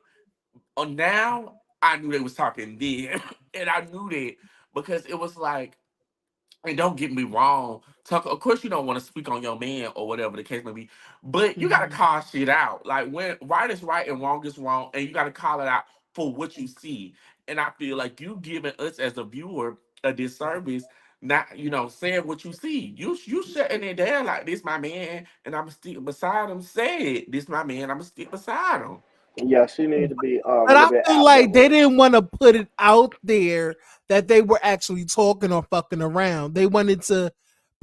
now, I knew they was talking then. And I knew that because it was like, and don't get me wrong, Tucker. Of course, you don't want to speak on your man or whatever the case may be, but you gotta Mhm. call shit out. Like when right is right and wrong is wrong, and you gotta call it out for what you see. And I feel like you giving us as a viewer a disservice, not saying what you see. You shutting it down like this, my man, and I'ma stick beside him. Say it, this my man. I'ma stick beside him. Yeah, she needs to be a But little I bit feel out there like they with didn't want to put it out there that they were actually talking or fucking around. They wanted to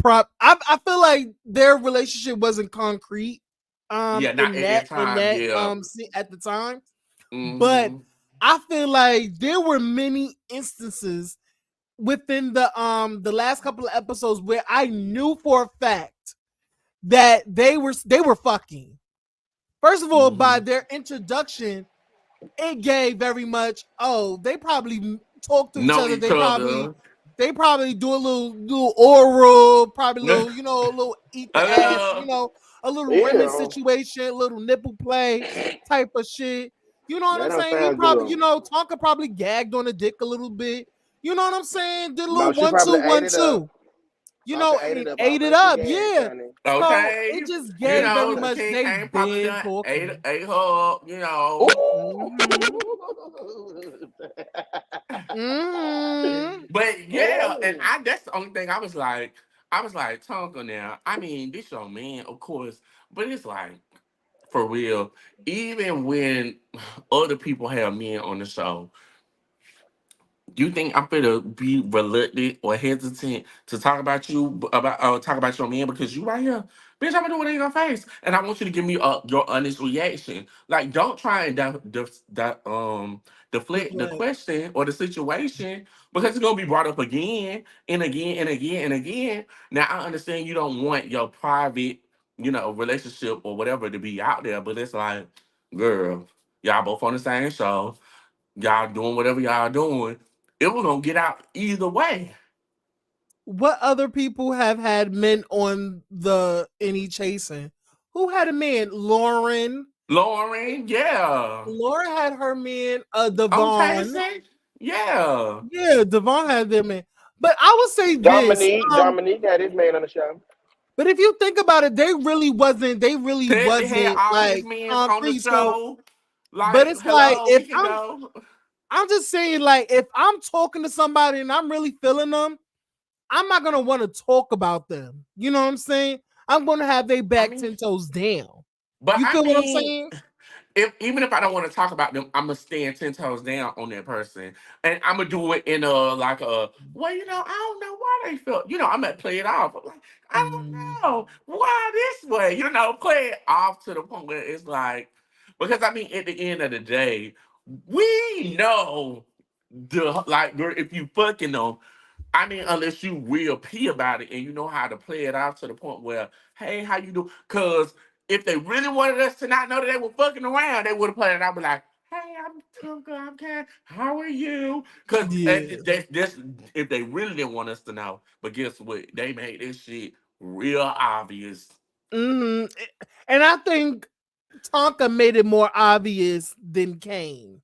I feel like their relationship wasn't concrete Yeah, not in at that time. that Yeah. at the time. But Hmm. I feel like there were many instances within the last couple of episodes where I knew for a fact that they were fucking. First of all, by Hmm. their introduction, it gave very much. Oh, they probably talk to each Know other. each They other. probably do a little oral, probably a little eat the ass, Hello. a little rimming ew. situation, a little nipple play type of shit. You know what That I'm don't saying? He sound probably, good. Tonka probably gagged on the dick a little bit. You know what I'm saying? Did a little But she one probably two ate one it up. two. Tonka ate it And up ate it already. She up. gagged, Yeah. honey. So Okay. it just gave very much King they've Kane probably been done talking. ate her up. Hmm. Ooh. Hmm. But yeah, and Ooh. I that's the only thing I was like, Tonka now. I mean, this your man, of course, but it's like for real, even when other people have men on the show, you think I'm gonna be reluctant or hesitant to talk about talk about your man because you right here, bitch? I'm gonna do it in your face, and I want you to give me your honest reaction. Like, don't try and deflect the Deflect. question or the situation because it's gonna be brought up again and again and again and again. Now I understand you don't want your private, relationship or whatever to be out there, but it's like, girl, y'all both on the same show, y'all doing whatever y'all doing, it was gonna get out either way. What other people have had men on the any chasing? Who had a man? Lauren. Lauren, yeah. Laura had her man, Okay, Devon. say, yeah. Yeah, Devon had their man. But I would say this. Dominique had his man on the show. But if you think about it, they really wasn't. They really Teddy had wasn't all his like men on the concrete. So, show. but Like, it's like hello, if we can go. I'm just saying, like if I'm talking to somebody and I'm really feeling them, I'm not gonna want to talk about them. You know what I'm saying? I'm gonna have their I back mean, 10 toes down. but You I feel what I'm mean, saying? even if I don't want to talk about them, I'm gonna stand 10 toes down on that person, and I'm gonna do it in a like a well, I don't know why they felt. I'm gonna play it off. I'm like, I Mm, don't know why this way. Play it off to the point where it's like, because I mean, at the end of the day, we know girl, if you fucking know. I mean, unless you real pee about it and you know how to play it out to the point where, hey, how you do? Because if they really wanted us to not know that they were fucking around, they would have played it out. Be like, hey, I'm Tunka, I'm Ken. How are you? Because yeah. that's if they really didn't want us to know. But guess what? They made this shit real obvious. hmm And I think Tonka made it more obvious than Kane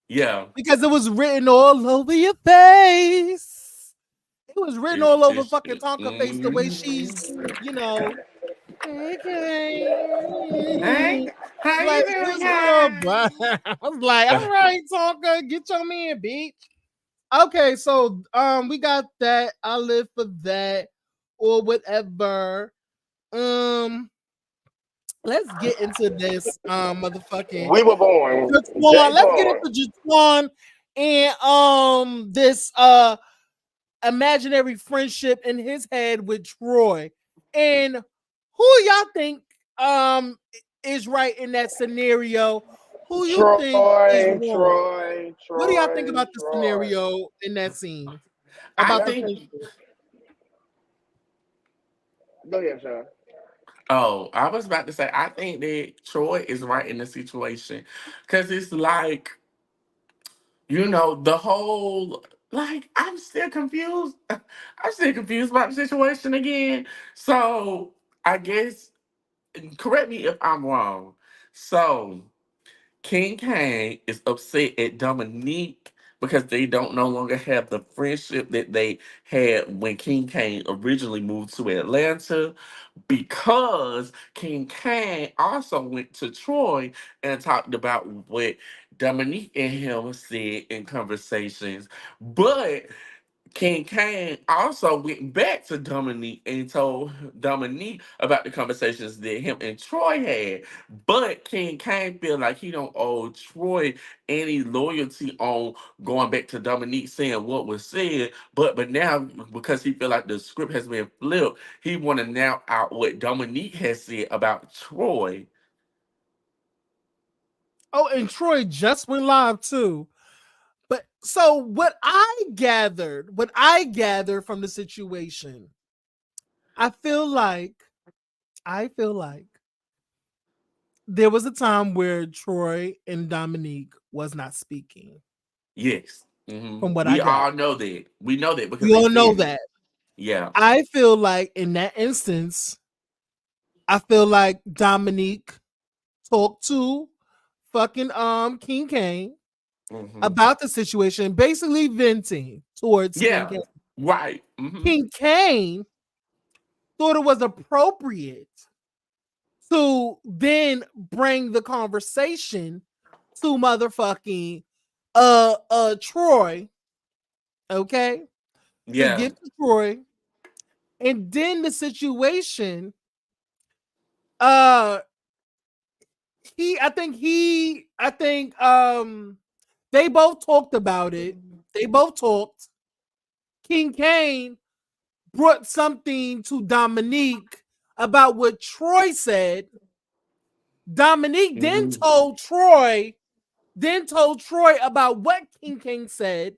Yeah, because it was written all over your face. It was written all over it's fucking Tonka face the way she's, you know, hey, hey, Kane. how Like you it doing, was real, guys? but I was like, all right, Tonka, get your man, bitch. Okay, so we got that. I live for that or whatever. Um, let's get into this motherfucking We were born. Jatuan. Jay Let's get born. into Jatuan and this imaginary friendship in his head with Troy. And who y'all think is right in that scenario? Who you think is Troy, wrong? Troy, What do y'all think Troy, about the Troy. scenario in that scene? I About the think. friendship? Go ahead, Sean. Oh, I was about to say, I think that Troy is right in the situation. Because it's like, the whole, like, I'm still confused. I'm still confused about the situation again. So, I guess, correct me if I'm wrong. So, King Kane is upset at Dominique because they don't no longer have the friendship that they had when King Kane originally moved to Atlanta, because King Kane also went to Troy and talked about what Dominique and him said in conversations. But King Kane also went back to Dominique and told Dominique about the conversations that him and Troy had. But King Kane feel like he don't owe Troy any loyalty on going back to Dominique saying what was said. But now, because he feel like the script has been flipped, he want to now out what Dominique has said about Troy. Oh, and Troy just went live too. But so what I gathered from the situation, I feel like I feel like there was a time where Troy and Dominique was not speaking. Yes. From what I We got, all know that. We know that because we they all know said it. that. Yeah. I feel like in that instance, I feel like Dominique talked to fucking King Kane hmm about the situation, basically venting towards King Yeah. Kane. Right. King Kane thought it was appropriate to then bring the conversation to motherfucking Troy, okay? To Yeah. give to Troy. And then the situation, uh I think they both talked about it. They both talked. King Kane brought something to Dominique about what Troy said. Dominique hmm then told Troy about what King Kane said,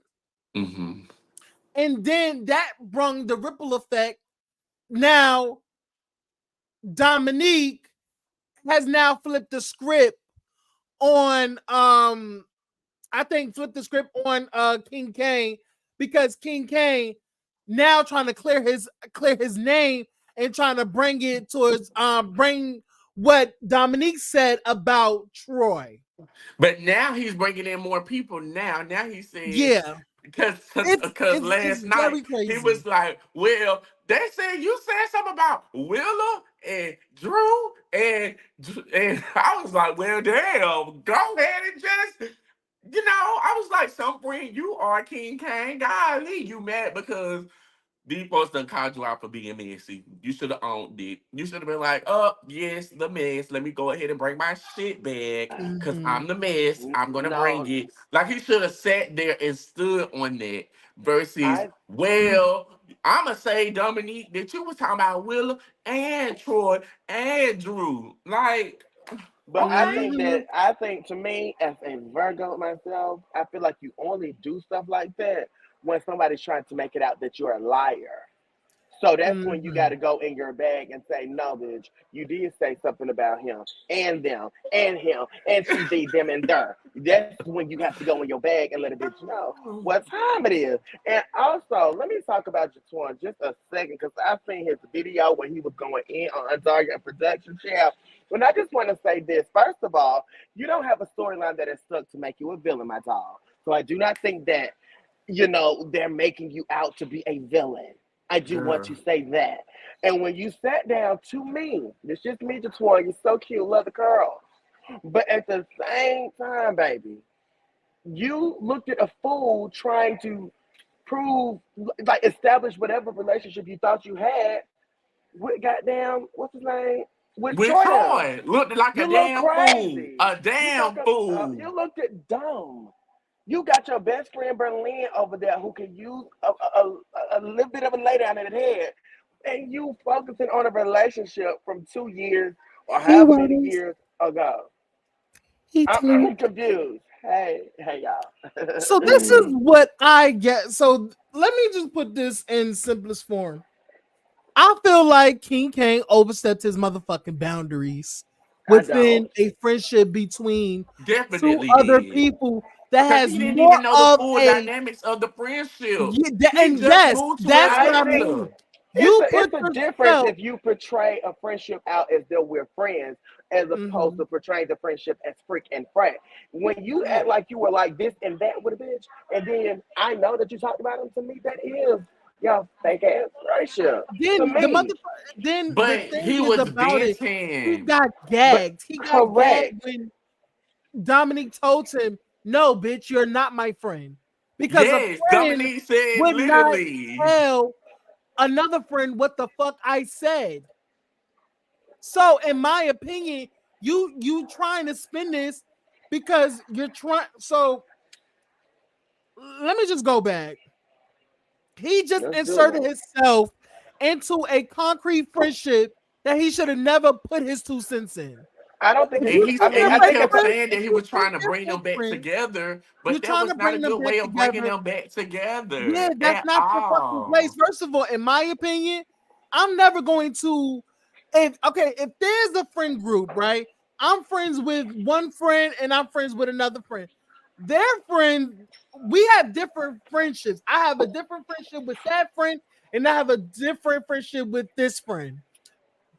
hmm and then that brung the ripple effect. Now Dominique has now flipped the script on I think flipped the script on King Kane, because King Kane now trying to clear his name and trying to bring it towards bring what Dominique said about Troy. But now he's bringing in more people. Now he said, Yeah, because it's because it's it's last night very he was crazy. like, well, they said you said something about Willa and Drew and I was like, well, damn, go ahead and just. I was like, some friend, you are King Kane. Golly, you mad because These folks done called you out for being messy. You should have owned it. You should have been like, oh, yes, the mess. Let me go ahead and bring my shit back. Because Mhm. I'm the mess. I'm going to bring No, it. Like, he should have sat there and stood on that. Versus, I well, I'm going to say, Dominique, that you was talking about Willa and Troy and Drew. Like, But okay. Mhm. I think to me, as a Virgo myself, I feel like you only do stuff like that when somebody's trying to make it out that you're a liar. So that's when you got Mhm. to go in your bag and say, no, bitch, you did say something about him and them and him and she, they, them, and there. That's when you have to go in your bag and let a bitch know what time it is. And also, let me talk about Jatuan just a second because I seen his video when he was going in on Azaria and production chair. And I just want to say this. First of all, you don't have a storyline that is stuck to make you a villain, my dog. So I do not think that they're making you out to be a villain. I do want Girl. to say that. And when you sat down to me, it's just me, Jatoya, you're so cute, love the curls. But at the same time, baby, you looked at a fool trying to prove, like, establish whatever relationship you thought you had with goddamn, what's his name? With With Troy down. Troy, looked like a You look damn fool. crazy. A damn fool. You looked at dumb. You got your best friend Berlin over there who can use a little bit of a lay down in his head, and you focusing on a relationship from 2 years or Hey, however many Waters. years ago. Hey, I'm Talik. confused. Hey, So this is y'all. what I get. So let me just put this in simplest form. I feel like King Kane overstepped his motherfucking boundaries I within don't. a friendship between two Definitely other did. people that Because has he didn't more even know the of full a dynamics of the friendship. He and just yes, moved to that's what I I think mean. Atlanta. You put it's a difference yourself. if you portray a friendship out as though we're friends, as opposed Mhm. to portraying the friendship as freak and frat. When you Yeah. act like you were like this and that with a bitch, and then I know that you talked about him to me, that is your fake ass friendship to Then the me. mother. Then the But thing he is was about it. He venting. got But gagged. He got gagged correct. when Dominique told him, "No, bitch, you're not my friend," because a Yes, friend Dominique said would not literally. tell another friend what the fuck I said. So, in my opinion, you trying to spin this because you're trying. So, let me just go back. He just Let's inserted do himself into a concrete friendship that he should have never put his 2 cents in. I don't think If it's. And you he I see mean, him and I he with think your kept it's. friends, saying that if he you was think trying to they're bring them fake back friends, together, you're but that trying to was not a bring them good back way of bringing together. them back Yeah, together that's at not your fucking place. all. First of all, in my opinion, I'm never going to. If there's a friend group, right? I'm friends with one friend and I'm friends with another friend. Their friend, we have different friendships. I have a different friendship with that friend, and I have a different friendship with this friend.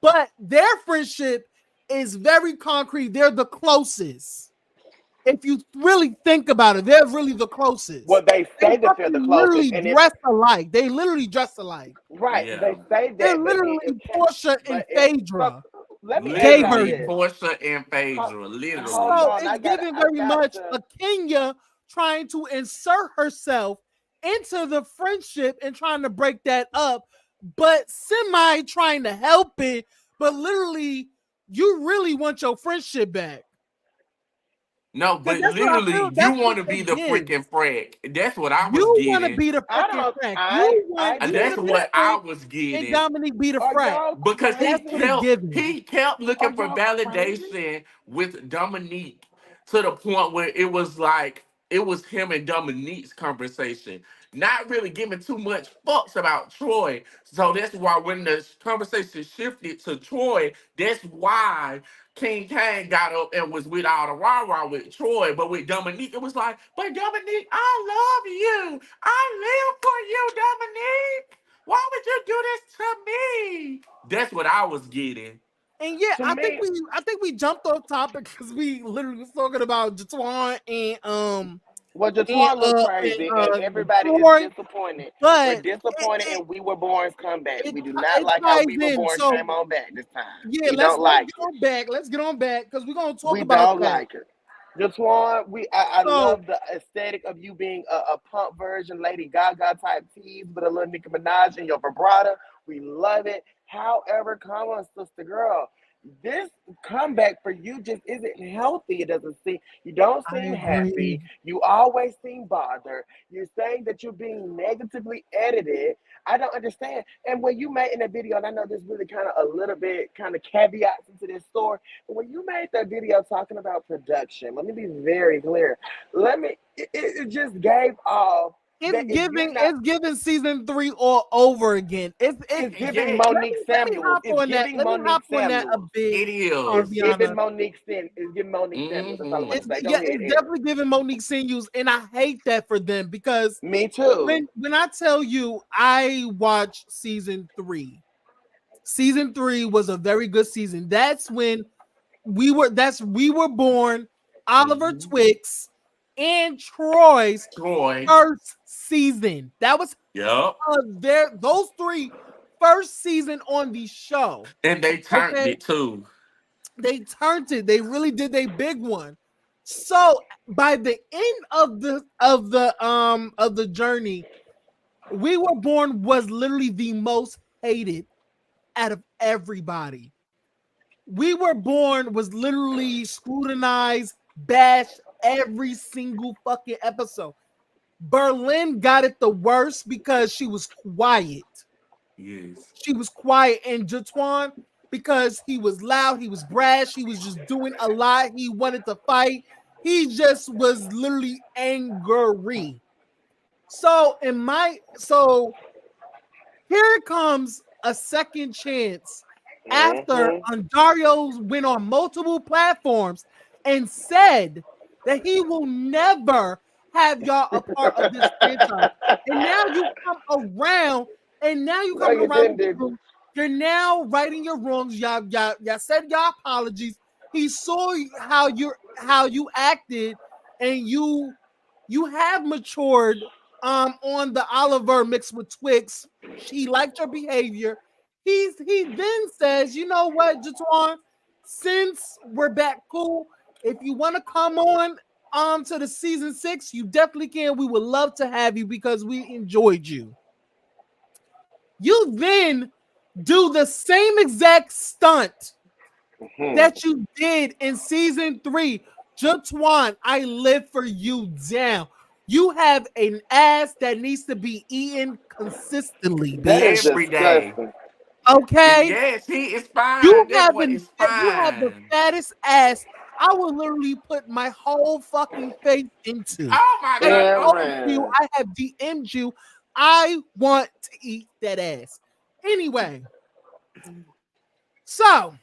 But their friendship is very concrete. They're the closest. If you really think about it, they're really the closest. Well, they They say that they're the fucking closest, literally and if dress alike. They literally dress alike. right, Yeah. they say They're that, but it literally can't. Portia and But it. So Phaedra, let me ask gay y'all Literally, this. version. Portia and Hold, Phaedra, hold literally. So on, it's given I very got much to. a Kenya trying to insert herself into the friendship and trying to break that up, but semi trying to help it. But literally, you really want your friendship back. No, Because but that's what I feel. literally, you That's what want to be it the gives. freaking frack. That's what I was You want to getting. be the I freaking don't. frack. You want I And you that's the get what that. I biscuit was and getting. Dominique be the Are frack. y'all Because That's what it crazy? given. he kept Are looking for y'all crazy? validation with Dominique to the point where it was like it was him and Dominique's conversation, not really giving too much fucks about Troy. So that's why when the conversation shifted to Troy, that's why King Kane got up and was with all the rah rah with Troy, but with Dominique, it was like, but Dominique, I love you. I live for you, Dominique. Why would you do this to me? That's what I was getting. And yeah, To I think me, we jumped off topic because we literally was talking about Jatwan well, and Jatuan looked crazy, and uh everybody is Troy, disappointed. We're but disappointed, and we were born's comeback. it We do not it like how ties we were in. born So came on back this time. yeah, We don't let's like get it. on back. Let's get on back because we're gonna talk We about don't that. like it. Jawan, I So love the aesthetic of you being a pump version, Lady Gaga type tease with a little Nicki Minaj in your vibrato. We love it. However, come on, sister girl. This comeback for you just isn't healthy. It doesn't seem, you don't I seem agree. happy. You always seem bothered. You're saying that you're being negatively edited. I don't understand. And when you made in that video, and I know this really kind of a little bit kind of caveats into this story, but when you made that video talking about production, let me be very clear. It just gave off that if you're not, It's giving season 3 all over again. it's giving Yeah, Monique Let me Samuels. hop It's on that. giving Let me hop Monique on that a Samuels. bit, it It's is. giving Ariana. Monique Sin. It's giving Monique Samuels. That's all I'm gonna say. Go ahead, It's Aaron. definitely giving Monique Sinews, and I hate that for them because Me too. when I tell you I watched season 3, season 3 was a very good season. That's when we were born, Oliver Mhm. Twix and Troy's Troy. first season. That was Yep. those three first season on the show. And they turned Okay, it too. they turned it. They really did a big one. So by the end of the journey, We Were Born was literally the most hated out of everybody. We Were Born was literally scrutinized, bashed every single fucking episode. Berlin got it the worst because she was quiet. Yes. She was quiet. And Jatuan, because he was loud, he was brash, he was just doing a lot. He wanted to fight. He just was literally angry. So here comes a second chance after Mm-hmm. Ondario went on multiple platforms and said that he will never have y'all a part of this franchise. And now you come around, and now you No, coming you around didn't, with the did truth. You're now righting your wrongs. Y'all said y'all apologies. He saw how you acted, and you have matured on the Oliver mixed with Twix. She liked your behavior. He then says, you know what, Jatuan, since we're back cool, if you want to come on to the season 6, you definitely can. We would love to have you because we enjoyed you. You then do the same exact stunt it. that you did in season 3. Jatuan, I live for you down. You have an ass that needs to be eaten consistently, That is bitch. Every day. disgusting. Okay? Yes, he is fine. That boy is You have the fine. fattest ass I will literally put my whole fucking face into. Oh my I god. told Okay. you, Aaron. I have DM'd you. I want to eat that ass. Anyway, so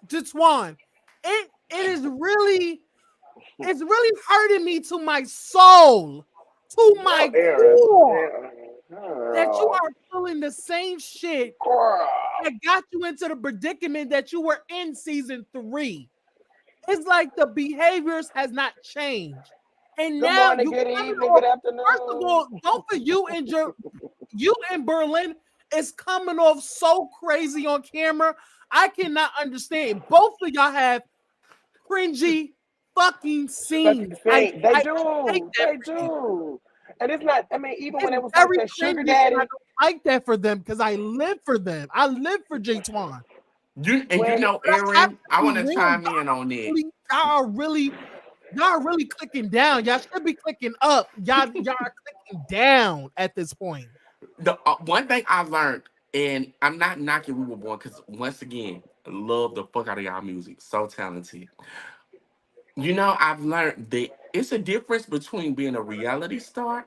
Jatuan, it is really it's really hurting me to my soul, to No, my Aaron. core, Aaron. that you Girl. are feeling the same shit Girl. that got you into the predicament that you were in season 3. It's like the behaviors has not changed. And Good now morning, you good coming evening, off, good first of afternoon. all, both of you in Berlin is coming off so crazy on camera. I cannot understand. Both of y'all have cringy fucking Fucking scenes. sing. They I hate do. that They for you. do. And it's not, I mean, even when It's it was like very that sugar cringy, and I daddy, don't like that for them because I live for them. I live for J Twan. You when know, I have Aaron, to I be want to real. chime in on this. Y'all are really clicking down. Y'all should be clicking up. Y'all are clicking down at this point. The one thing I learned, and I'm not knocking We Were Born because once again, I love the fuck out of y'all music. So talented. You know, I've learned that it's a difference between being a reality star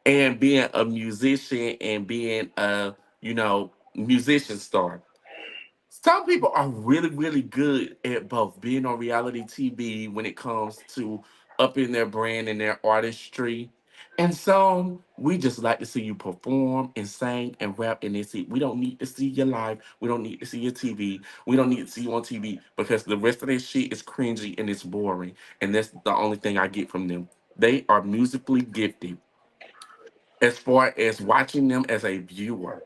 and being a musician and being a, musician star. Some people are really, really good at both being on reality TV when it comes to upping their brand and their artistry. And some we just like to see you perform and sing and rap and that's it. We don't need to see your live. We don't need to see your TV. We don't need to see you on TV because the rest of that shit is cringy and it's boring. And that's the only thing I get from them. They are musically gifted as far as watching them as a viewer.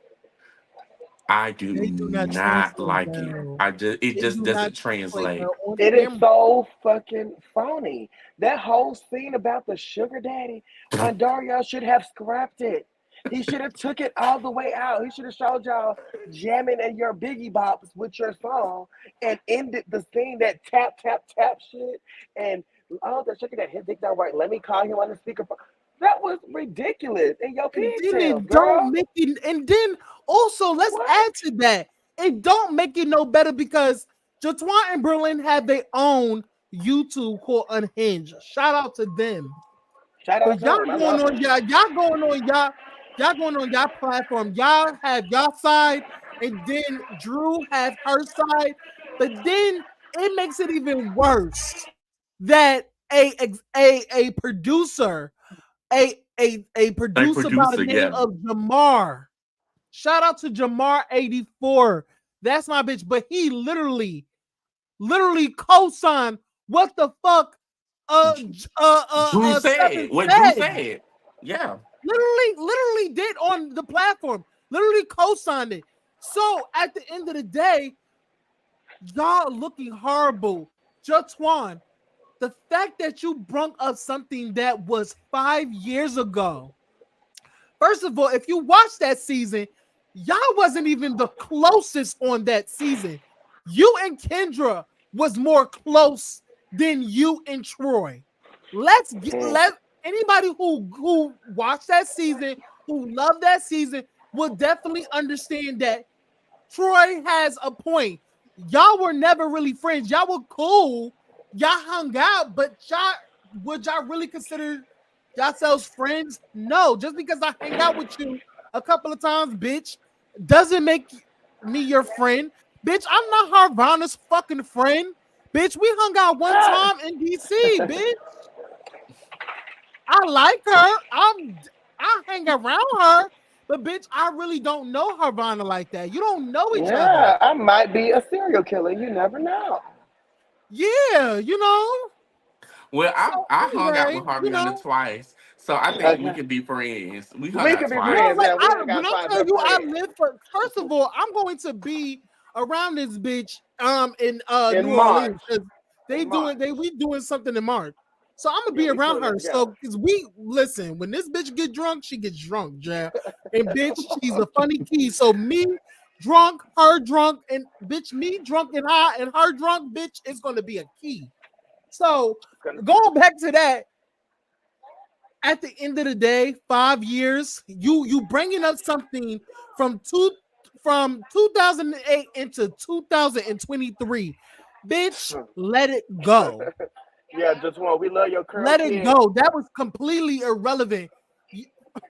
I do They do not not translate like it. well. It They just do not doesn't translate translate. well on It is camera. so fucking phony. That whole scene about the sugar daddy on Dario should have scrapped it. He should have took it all the way out. He should have showed y'all jamming in your biggie bops with your song and ended the scene that tap tap tap shit and oh the sugar daddy his dick not right. Let me call him on the speakerphone. That was ridiculous. In your And then pigtails, it don't girl. make it. And then also, let's What? add to that. It don't make it no better because Jatwan and Berlin have their own YouTube called Unhinged. Shout out to them. Shout So out to y'all him. I going love on him. y'all going on y'all platform. Y'all have y'all side, and then Drew have her side. But then it makes it even worse that a producer, a A producer by the producer, name yeah. of Jamar. Shout out to Jamar 84. That's my bitch. But he literally co-signed what the fuck Drew Seven said what Drew said. said. Yeah. Literally did on the platform. Literally co-signed it. So at the end of the day, y'all looking horrible. Jatwan, the fact that you brung up something that was 5 years ago. First of all, if you watch that season, y'all wasn't even the closest on that season. You and Kendra was more close than you and Troy. Let anybody who watched that season, who loved that season, will definitely understand that Troy has a point. Y'all were never really friends. Y'all were cool. Y'all hung out, but would y'all really consider yourselves friends? No. Just because I hang out with you a couple of times, bitch, doesn't make me your friend. Bitch, I'm not Harvana's fucking friend. Bitch, we hung out one time in DC, bitch. I like her. I hang around her, but bitch, I really don't know Harvana like that. You don't know each other. Yeah, I might be a serial killer. You never know. Yeah, you know. Well, So I hung out anyway, with you Harviana know, twice, so I think we Okay. could be friends. We hung We out could be girl, friends. twice. like Yeah, we I hang when out I twice. tell We're you I friends. live for first of all, I'm going to be around this bitch in In New March. Orleans because In March. we doing something in March. So I'm gonna Yeah, be we around pulling up her. together. So because we listen, when this bitch get drunk, she gets drunk, Jam. And bitch, she's a funny key. So me drunk, her drunk, and bitch, me drunk and high, and her drunk, bitch, it's gonna be a key. So going back to that, at the end of the day, 5 years, you bringing up something from 2008 into 2023, bitch, let it go. Yeah, just one. We love your curl Let it kid. go. That was completely irrelevant.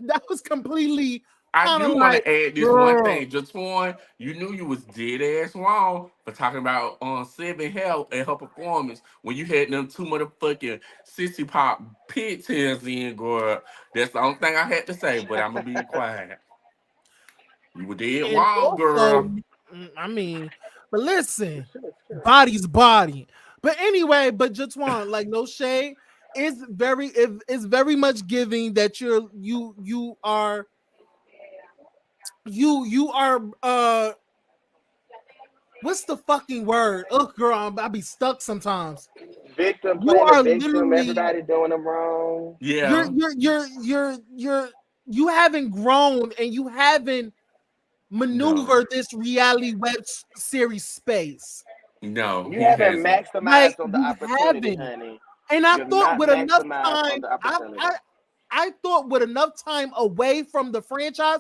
That was completely I kind of do want like, to add this one girl. thing. Jatwan, you knew you was dead ass wrong for talking about Seven Hell and her performance when you had them two motherfucking sissy pop pigtails in, girl. That's the only thing I had to say, but I'm gonna be quiet. You were dead And wrong, also, girl. I mean, but listen, Shit is true. body's body. But anyway, but Jatwan, like no shade, it's very much giving that you are what's the fucking word? Oh girl, I be stuck sometimes. Victim You playing the are victim. literally Everybody doing them wrong. you're Yeah. you're you're you're you're you haven't grown and you haven't No. maneuvered this reality series space. No, You he haven't hasn't. Like maximized on the you opportunity, haven't. honey. And I You've thought not with enough maximized on time, the opportunity. I thought with enough time away from the franchise,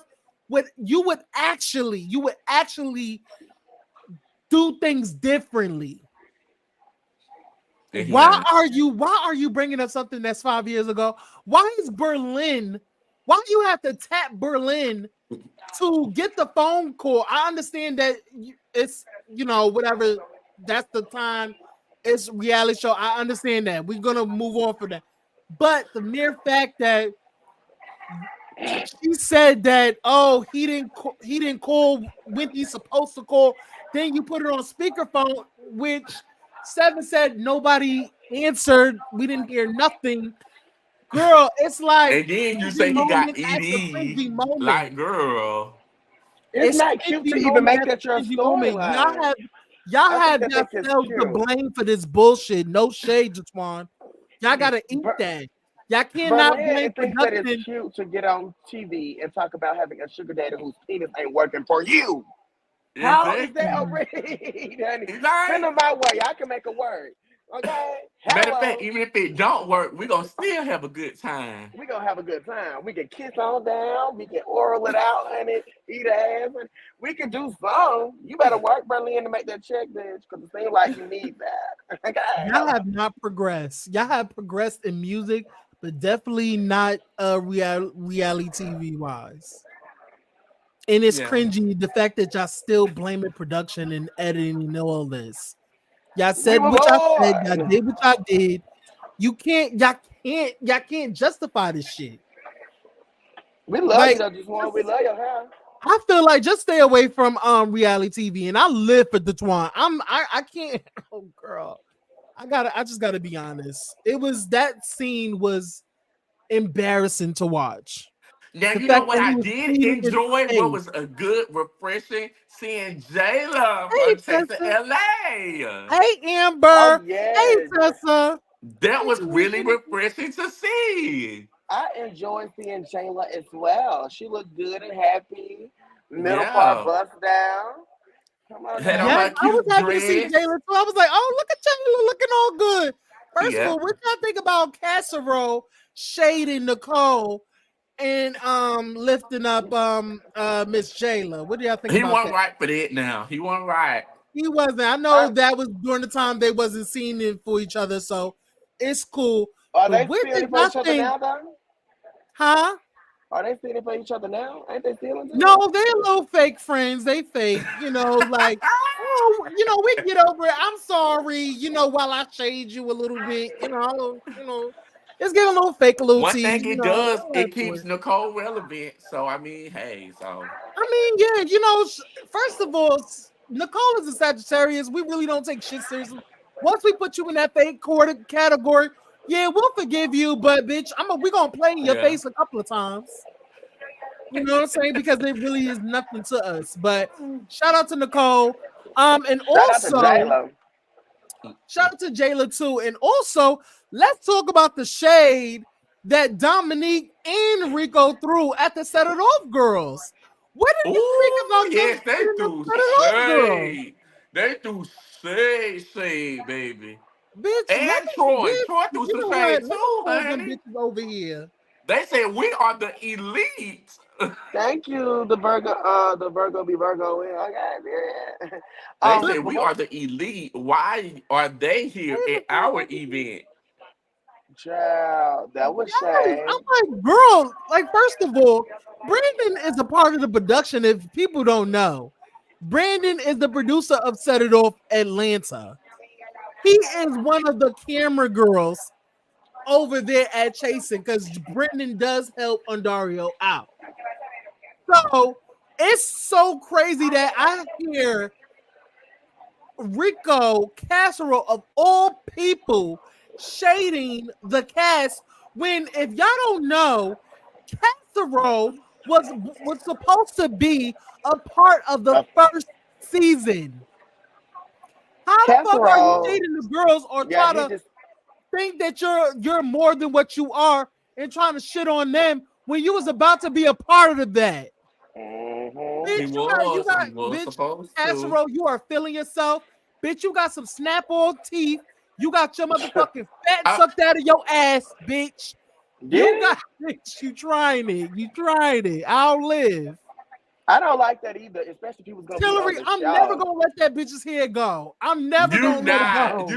you would actually do things differently. And he not. Why are you bringing up something that's 5 years ago? Why is Berlin? Why do you have to tap Berlin to get the phone call? I understand that it's whatever. That's the time. It's reality show. I understand that. We're gonna move on for that. But the mere fact that she said that he didn't call when he's supposed to call, then you put it on speakerphone, which Seven said nobody answered. We didn't hear nothing. Girl, it's like And then you cringy say he got moment after ED. cringy moment. Like, girl. It's not cute to even make that your storyline. Y'all I think have that that's just yourselves to cute. blame for this bullshit. No shade, Jaquan. Y'all gotta eat But that. Y'all cannot Berlin blame it thinks that it's production. cute to get on TV and talk about having a sugar daddy whose penis ain't working for you. How is that a Exactly. read, honey? Send Right? them my way. I can make a word. Okay? Matter of fact, Hello. even if it don't work, we're gonna still have a good time. We gonna have a good time. We can kiss on down. We can oral it out, honey. Eat ass. And we can do some. You better work, Berlin, to make that check, bitch, because it seems like you need that. Okay? Y'all Hello. have not progressed. Y'all have progressed in music, but definitely not reality TV wise. And it's Yeah. cringy the fact that y'all still blaming production and editing and all this. Y'all We said were what y'all said. Y'all born. did what y'all did. Y'all can't justify this shit. We love you Like though, just one. We love your hair. I feel like just stay away from reality TV. And I live for the Twan. I can't. Oh girl, I just gotta be honest. It was that scene was embarrassing to watch. Now The you know fact what that he I was did pleading his enjoy. What case. was a good, refreshing seeing Jayla Hey from Chasing Tessa. LA. Hey Oh Amber. Hey yes. Tessa. That Hey was really Nikki. refreshing to see. I enjoy seeing Shayla as well. She looked good and happy. Middle part Yeah. bust down. Come on Had on now. Yes, her I was cute happy to see dress. Jayla too. I was like, oh, look at Jayla looking all good. First of Yeah. all, what y'all think about Casserole shading Nicole and lifting up Miss Jayla? What do y'all think He about wasn't that? right for that now. He wasn't right. He wasn't. I know I, that was during the time they wasn't seeing it for each other, so it's cool. are But they what stealing did for y'all each other think? now, though? Huh? Are they stealing for each other now? Ain't they stealing No, too? they're little fake friends. They fake, like, oh, we get over it. I'm sorry, while I shade you a little bit, just get a little fake, a little One tease, thing it does, all that it for keeps it. Nicole relevant. So I mean, hey, so I mean, yeah, first of all, Nicole is a Sagittarius. We really don't take shit seriously. Once we put you in that fake quarter category, yeah, we'll forgive you, but bitch, we're gonna play in your yeah. face a couple of times. You know what I'm saying? Because it really is nothing to us. But shout out to Nicole. And Shout out to also J-Lo. shout out to Jayla too. And also, let's talk about the shade that Dominique and Rico threw at the Set It Off girls. What did you think Oh about them yes, they shading the threw Set It Off girls? shade. They threw shade, baby. Bitch, And Troy. Troy threw you some know what? shade Let me too, pull them honey. bitches over here. They said we are the elite. Thank you, the Virgo be Virgo. Okay, yeah. They said we Before are the elite. Why are they here at our event? child, that was Yes, Shay. I'm like, girl, like, first of all, Brandon is a part of the production. If people don't know, Brandon is the producer of Set It Off Atlanta. He is one of the camera girls over there at Chasing because Brendan does help Ondario out. So it's so crazy that I hear Rico Casserole of all people shading the cast when, if y'all don't know, Casserole was supposed to be a part of the Uh, first season. How the fuck are you Casserole. shading the girls or Yeah, try he to just. think that you're more than what you are and trying to shit on them when you was about to be a part of that? Mm-hmm. Bitch, He was bitch, supposed to. Casserole, you are feeling yourself. Bitch, you got some snap on teeth. You got your motherfucking fat I, sucked out of your ass, bitch. Did You he? got, bitch, you trying it. You tried it. I'll live. I don't like that either, especially if he was gonna be on Hillary, the I'm never show. gonna let that bitch's hair go. I'm never gonna let it go.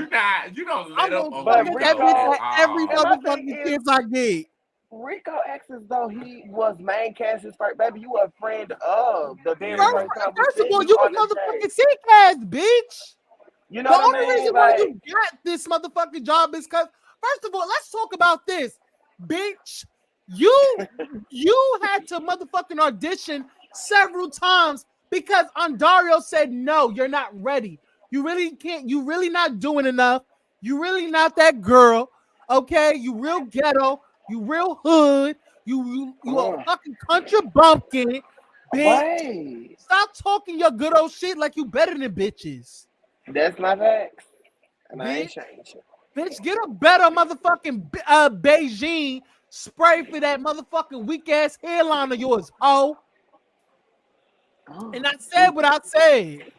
you don't let I'm up gonna on tug But at that Rico bitch at Rico, at every and all. my thing motherfucking is, chance I get. Rico acts as though he was main cast his first baby. You a friend of the very Yeah. first time we First of seen all, you you on the was chase. motherfucking sick ass, bitch. You know The what I only mean? reason why Like, you got this motherfucking job is because, first of all, let's talk about this, bitch. You had to motherfucking audition several times because Ondario said no, you're not ready. You really can't. You really not doing enough. You really not that girl. Okay, you real ghetto. You real hood. You a mm, fucking country bumpkin. bitch. Wait, Stop talking your good old shit like you better than bitches. that's my facts, and I ain't Bitch, changing. bitch, get a better motherfucking Beijing spray for that motherfucking weak ass hairline of yours, ho. And I said what I said.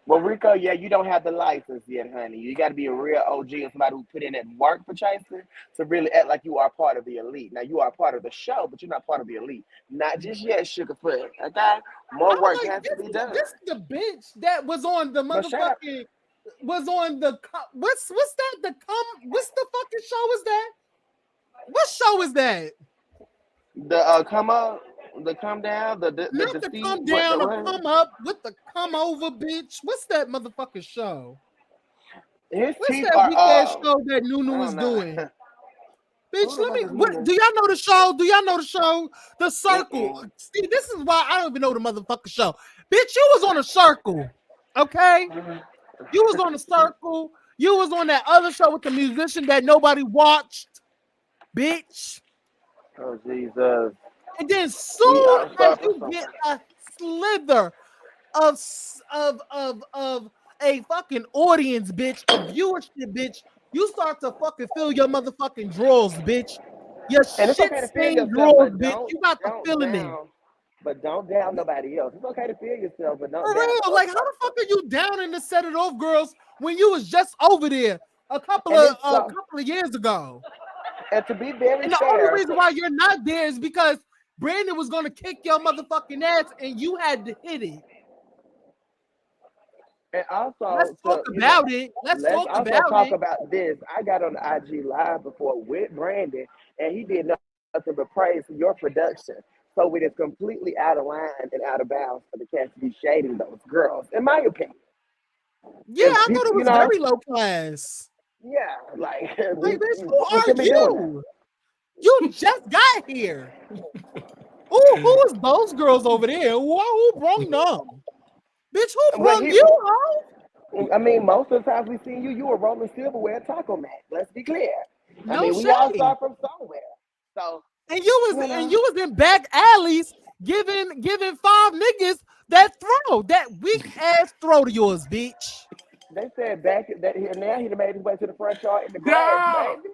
Well, Rico, yeah, you don't have the license yet, honey. You got to be a real OG and somebody who put in that work for Chaser to really act like you are part of the elite. Now, you are part of the show, but you're not part of the elite. Not just yet, Sugarfoot. Okay? More I'm work like, has to be done. this is the bitch that was on the But shut up. motherfucking was on the what's that? What's the fucking show is that? What show is that? The come up, the come down, the Not the defeat. come What the down or what? come up with the come over, bitch. What's that motherfucking show? His What's teeth that are weak ass show that I Nunu is don't know. doing? Who Bitch, the let fuck me. is What Nunu? do y'all know the show? Do y'all know the show? The Circle. Mm-mm. See, this is why I don't even know the motherfucking show. Bitch, you was on a Circle, okay? You was on the Circle. You was on that other show with the musician that nobody watched, bitch. Oh Jesus. And then We soon all as suffer you get something. a slither of a fucking audience, bitch, of viewership, bitch, you start to fucking fill your motherfucking drawers, bitch. Your And it's shit okay to feel stained yourself, drawers, but bitch. You got the don't feeling it. down, but don't down nobody else. It's okay to feel yourself, but For don't down the real. other Like, how the fuck person. are you down in the Set It Off girls when you was just over there a couple And it's so, of years ago? and to be very And the only fair, reason why you're not there is because Brandon was gonna kick your motherfucking ass and you had to hit it. and Let's also talk to about it. Let's let's talk also about talk it. about this. I got on the IG live before with Brandon, and he did nothing but praise for your production. So it is completely out of line and out of bounds for the cats to be shading those girls, in my opinion. Yeah, And I thought people, it was very low class. yeah, like Like, bitch, who we are shouldn't be doing that. you? You just got here. Who is those girls over there? Who brung them? Bitch, who Well, brung he, you, huh? I mean, most of the times we seen you, you were rolling silverware at Taco Mat. Let's be clear. I No mean, we all shade. start from somewhere. So, And you know, you was in back alleys giving five niggas that weak ass throw to yours, bitch. they said back that here now he done made his way to the front yard in the grass, Yeah. baby.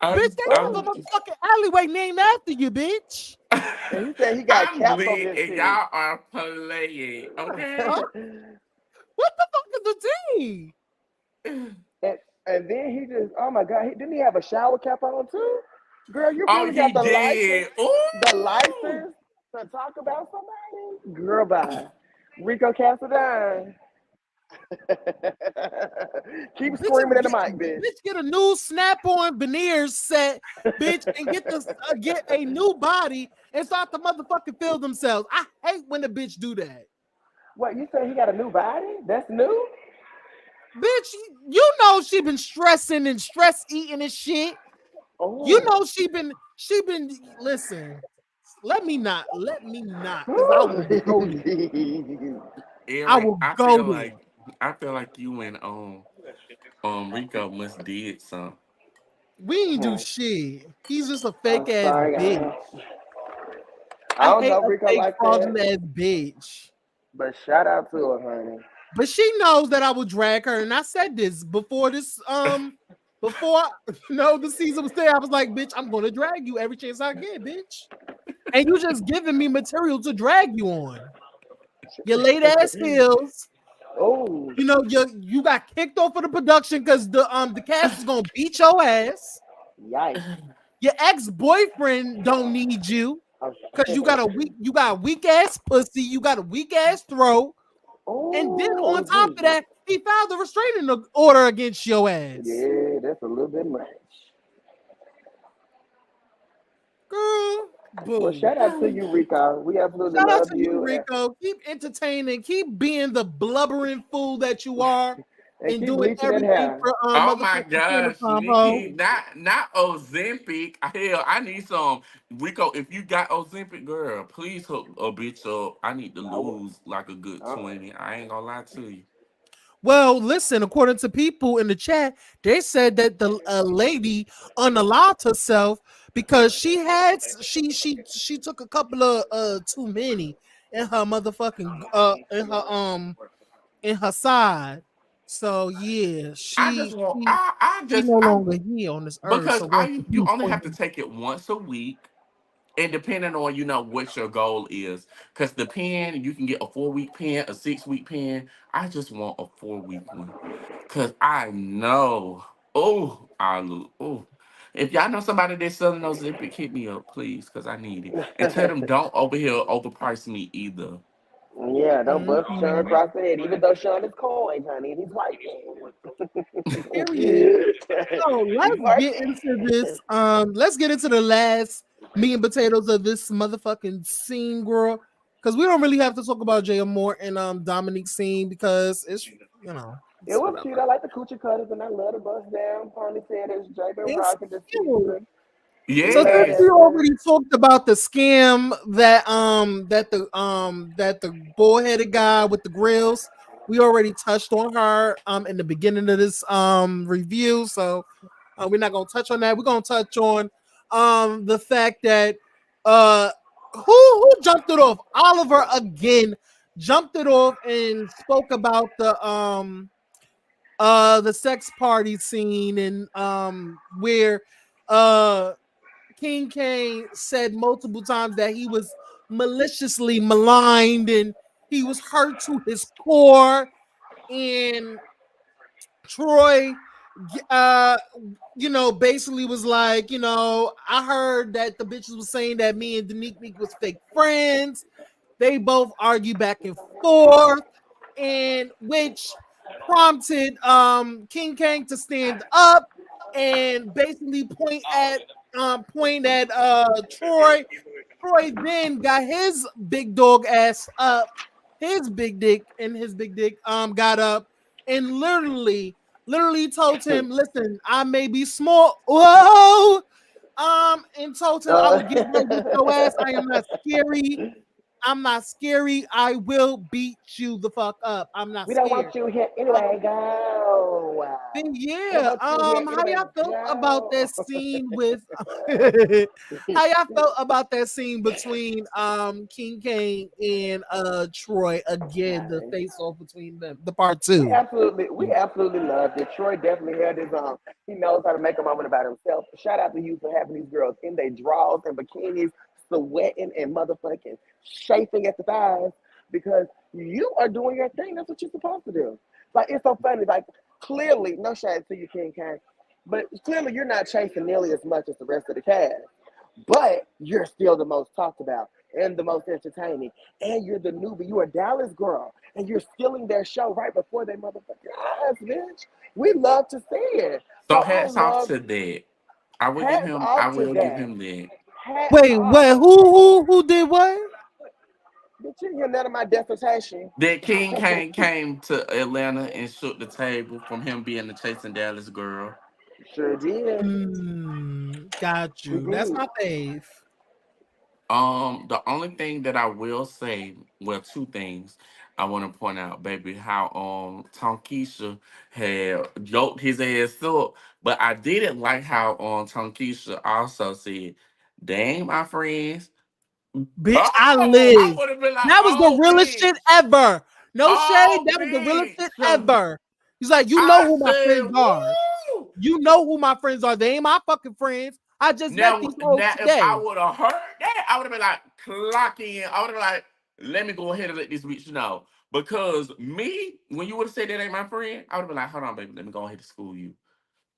Bitch, I'm they have a I'm motherfucking alleyway named after you, bitch. And he said he got I'm caps on lit his and teeth. y'all are playing, Huh? okay? What the fuck is the tea? and then he just, oh my God, didn't he have a shower cap on too? Girl, you Oh, really he got did. the Ooh. license to talk about somebody? Girl, bye. Rico Cassadine. Keep screaming in the mic, bitch. Get a new snap-on veneers set, bitch, and get a new body and start to motherfucking feel themselves. I hate when the bitch do that. What, you say he got a new body? That's new? Bitch, you know she been stressing and stress eating and shit. You Oh. know she been listen. Let me not, because I will go there. I Eric, will go there. I feel like you and Rico must did some. We ain't do shit. He's just a I'm fake ass sorry, bitch. I I don't hate know a Rico fake like fraudulent that, ass bitch. but shout out to her, honey. But she knows that I will drag her, and I said this before before the season was there. I was like, bitch, I'm gonna drag you every chance I get, bitch. And you just giving me material to drag you on. Your late ass heels. Oh, You know, you got kicked off of the production because the cast was gonna beat your ass. yikes. Your ex-boyfriend don't need you because you got weak ass pussy, you got a weak ass throat. And then on Oh, top of Jesus. that, he filed a restraining order against your ass. Yeah, that's a little bit much. Girl, Well, boo. shout out to you, Rico. We absolutely Shout out love to you, you, Rico. Keep entertaining. Keep being the blubbering fool that you are and and keep doing bleaching that everything hair. for Oh my motherfucking Panda gosh, Combo. Nikki, not Ozempic. Hell, I need some Rico. If you got Ozempic, girl, please hook a bitch up. I need to I will. lose like a good Uh, 20. I ain't gonna lie to you. Well, listen, according to people in the chat, they said that the lady unallowed herself because she took a couple of too many in her motherfucking in her side. So yeah, I just want she no longer here on this earth. because So rest I in you peace, only have to Queen. take it once a week. And depending on what your goal is, because the pen you can get a 4 week pen, a 6 week pen. I just want a 4 week one, cause I know. Oh. If y'all know somebody that's selling those Olympic, hit me up, please, cause I need it. And tell them don't over here overprice me either. Yeah, don't bust Sean Mhm. across the head, even though Sean is coin, honey, and he's white. Period. So He's let's white. get into this. Let's get into the last meat and potatoes of this motherfucking scene, girl. Because we don't really have to talk about Jay Moore and Dominique's scene because it's It it's was whatever. cute. I like the coochie cutters and I love the bust down ponytail that's draping It's rocking the cute. season. We So love since Yes. we that stuff. already talked about the scam that the bullheaded guy with the grills, we already touched on her in the beginning of this review. So we're not gonna touch on that. We're gonna touch on the fact that uh who jumped it off? Oliver again jumped it off and spoke about the sex party scene and where uh King Kane said multiple times that he was maliciously maligned and he was hurt to his core. And Troy, uh, basically was like, I heard that the bitches was saying that me and Danique was fake friends. They both argue back and forth, and which prompted King Kang to stand up and basically point at Troy. Troy then got his big dog ass up, his big dick and his big dick got up and literally told him, listen, I may be small. Whoa. And told him I Uh, will get right with your ass. I am not scary. I'm not scary. I will beat you the fuck up. I'm not we don't scared. want you here Um, anyway. Go. then We don't yeah. want you here How anyway. y'all felt about Go. that scene with how y'all felt about that scene between King Kane and Troy again, the face off between them, the part two. We absolutely loved it. Troy definitely had his he knows how to make a moment about himself. Shout out to you for having these girls in their drawers and bikinis, sweating and motherfucking chafing at the thighs because you are doing your thing. That's what you're supposed to do. Like it's so funny. Like clearly, no shade to you, King Kang, but clearly you're not chasing nearly as much as the rest of the cast. But you're still the most talked about and the most entertaining. And you're the newbie. You're a Dallas girl. And you're stealing their show right before they motherfucking eyes, bitch. We love to see it. So So I hats off love to that. I will give hats him. I off to will give that. him that. Hats Wait, off. who did what? Bitch, you hear none of my dissertation. That King Kane came to Atlanta and shook the table from him being the chasing Dallas girl. Sure did. Got He you. That's did. my fave. The only thing that I will say, well, two things I want to point out, baby, how Tonkisha had joked his ass up, but I didn't like how Tonkisha also said, "Dang, my friends." Bitch, I Oh, I live. would have been like, That was the "Oh, realest shit bitch, ever. No shade. oh, That was the realest shit bitch." ever. He's like, you know I who my said, friends are. "Woo." You know who my friends are. They ain't my fucking friends. I just met Now, these hoes if I today. would have heard that, I would have been like, clock in. I would have been like, let me go ahead and let this bitch know. Because me, when you would have said that ain't my friend, I would have been like, hold on, baby, let me go ahead and school you.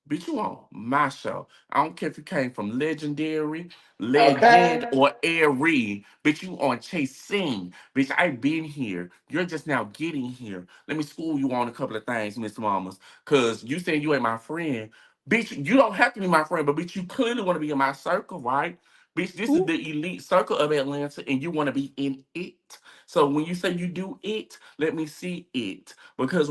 Bitch, you on my show. I don't care if you came from Legendary, Legend, Okay. or Airy. Bitch, you on Chasing. Bitch, I been here. You're just now getting here. Let me school you on a couple of things, Miss Mamas. Cause you saying you ain't my friend. Bitch, you don't have to be my friend, but bitch, you clearly want to be in my circle, right? Bitch, this is Ooh, the elite circle of Atlanta, and you want to be in it. So when you say you do it, let me see it. Because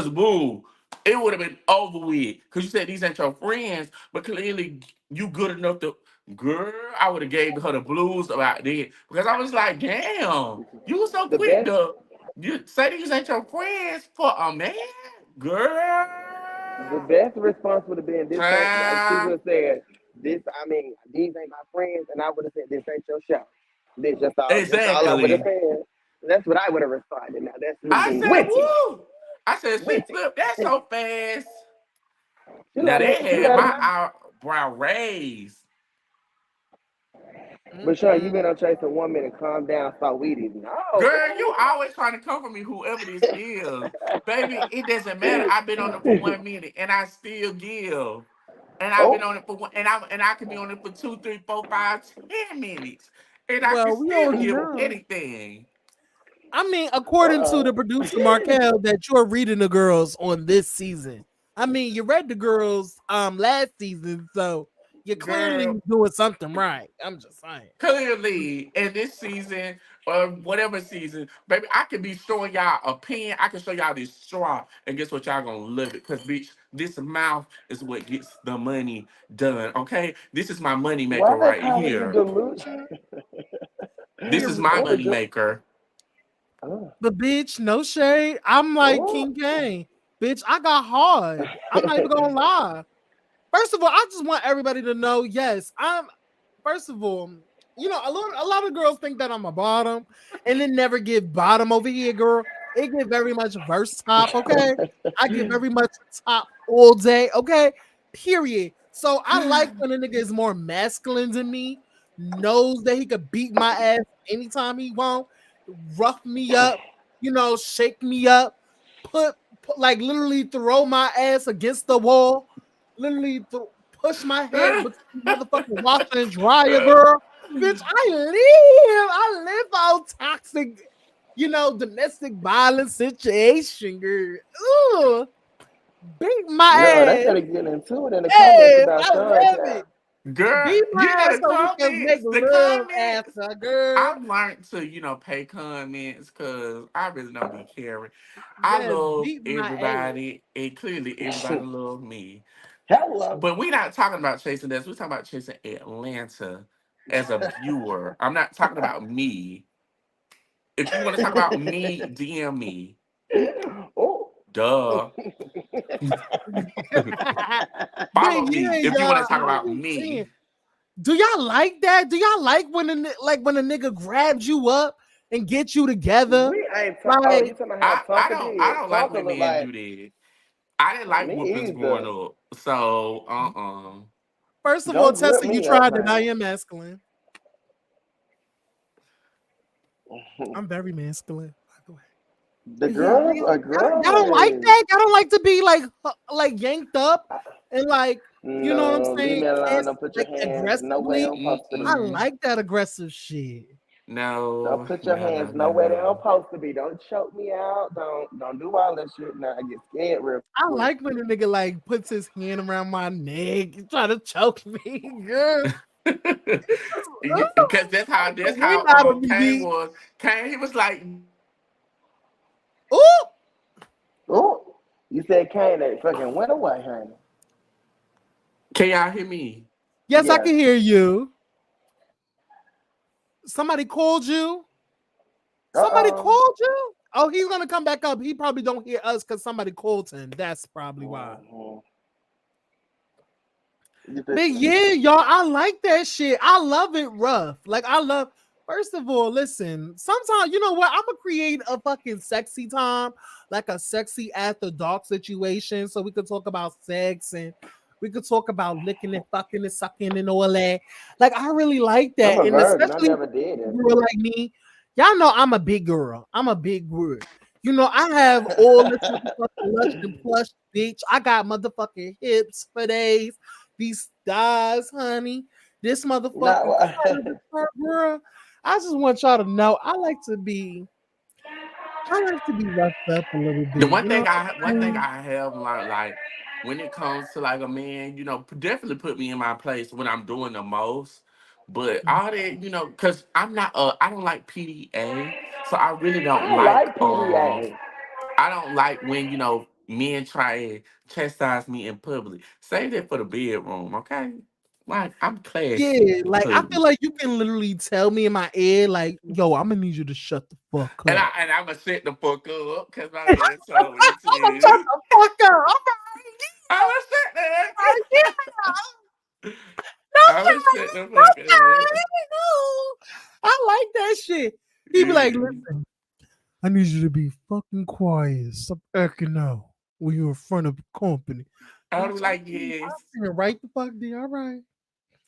boo, it would have been over with. Because you said these ain't your friends, but clearly you good enough to, girl, I would have gave her the blues about that. Because I was like, damn, you was so The quick best to you say these ain't your friends for a man? Girl. the best response would have been this ain't like she would Time. have said, this I mean, these ain't my friends, and I would have said this ain't your show. Bitch, that's all I would have Exactly. said. That's what I would have responded. Now that's I looking said, witty. woo. I said, she Witty. flipped that so fast. She Now let they it, she had let my it. eyebrow raised. But Sean, you been Mm-mm. on chasing 1 minute, calm down, stop weedies. No, Girl, you always trying to come for me, whoever this is. Baby, it doesn't matter. I've been on it for 1 minute and I still give. And I've been oh, on it for one, and I can be on it for 2, 3, 4, 5, 10 minutes. And I can Well, we still already give know. anything. I mean, according to the producer Markel, that you're reading the girls on this season. I mean, you read the girls last season, so you're clearly Girl, doing something right. I'm just saying. clearly in this season or whatever season, baby, I could be showing y'all a pen. I can show y'all this straw, and guess what? Y'all gonna love it, cause bitch, this mouth is what gets the money done. Okay, this is my money maker why they right calling you here. delusion? This is my Oh, money maker. oh, But bitch, no shade. I'm like oh. King Kane. Bitch, I got hard. I'm not even gonna lie. First of all, I just want everybody to know, yes, I'm first of all, you know, a lot of girls think that I'm a bottom and then never give bottom over here, girl. It get very much verse top, okay? I get very much top all day, okay? Period. So I like when a nigga is more masculine than me, knows that he could beat my ass anytime he want, rough me up, you know, shake me up, put like literally throw my ass against the wall, literally push my head between motherfucking washer and dryer, girl. Bitch, I live on toxic, you know, domestic violence situation, girl. Ooh, beat Girl, they my ass. finna get into it in the comments Yes, about I Sean love it. Child. Girl, Beat you my know ass so we can make the love comments. after, girl. I've learned to, pay comments because I really don't be caring. I Yes, love beat my ass. everybody, and clearly everybody love me. Hello. But we're not talking about chasing this. We're talking about chasing Atlanta as a viewer. I'm not talking about me. If you want to talk about me, DM me. Oh. Duh. But Follow yeah, me if you want to y'all, talk I'm about just saying. me. Do y'all like that? Do y'all like when when a nigga grabs you up and get you together? We ain't oh, you Like, talking about how I Tonka don't I did. don't like Tonka when look men like do that. I didn't like me whoopings growing either. up. So first of all, Don't whip Tessa, you me up, tried it. I honey. am masculine. I'm very masculine, by the way. The But yeah, girls are y'all don't like growing. that. Y'all don't like to be like yanked up and like, you know what I'm No, leave saying, me alone. kissed Don't put your like hands nowhere they aggressively. don't supposed to I be. mm-mm. like that aggressive shit. Don't No, put your no, hands no, no, nowhere they no. don't supposed to be. Don't choke me out. Don't do all that shit. Now I get scared real I quick. like when a nigga like puts his hand around my neck, try to choke me, girl. Because The that's wind how out of me, Kane B. was. Kane, he was like, Ooh, Oh, you said Kane that fucking went away, honey. can y'all hear me? yes, I Yes. can hear you. Somebody called you. Somebody Uh-oh. called you. Oh, he's gonna come back up. He probably don't hear us because somebody called him. That's probably why. Mm-hmm. You But think, yeah, y'all, I like that shit. I love it rough. Like I love. First of all, listen. Sometimes you know what? I'm gonna create a fucking sexy time, like a sexy after dark situation, so we could talk about sex and we could talk about licking and fucking and sucking and all that. Like I really like I'm that, a and virgin. I especially never did for a it. girl like me. Y'all know I'm a big girl. I'm a big girl. You know, I have all this motherfucking lush and plush, bitch. I got motherfucking hips for days. These thighs, honey. This motherfucking Not girl. I just want y'all to know I like to be roughed up a little The bit. You know what one I'm thing saying? I have learned, like when it comes to like a man, definitely put me in my place when I'm doing the most. But all that, because I don't like PDA, so I really don't I like like PDA. I don't like when men try and chastise me in public. Save that for the bedroom, okay? Like I'm classy, Yeah, like I feel too. like you can literally tell me in my ear, like, yo, I'm gonna need you to shut the fuck And up. I'm gonna set the fuck up because my man told me I'm gonna shut to. the fuck up. I'm gonna set Okay, that. yeah. I'm gonna set the fuck up. I like be like, Yes. listen, I need you to be fucking quiet. Stop acting out when you're in front of the company. I I'm would be so like, yes. saying right the fuck there. All right.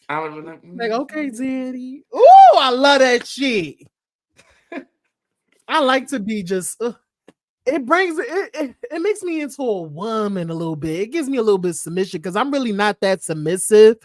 I would be like, Like, okay, mhm. daddy. Ooh, I love that shit. I like to be just it brings it makes me into a woman a little bit. It gives me a little bit of submission because I'm really not that submissive,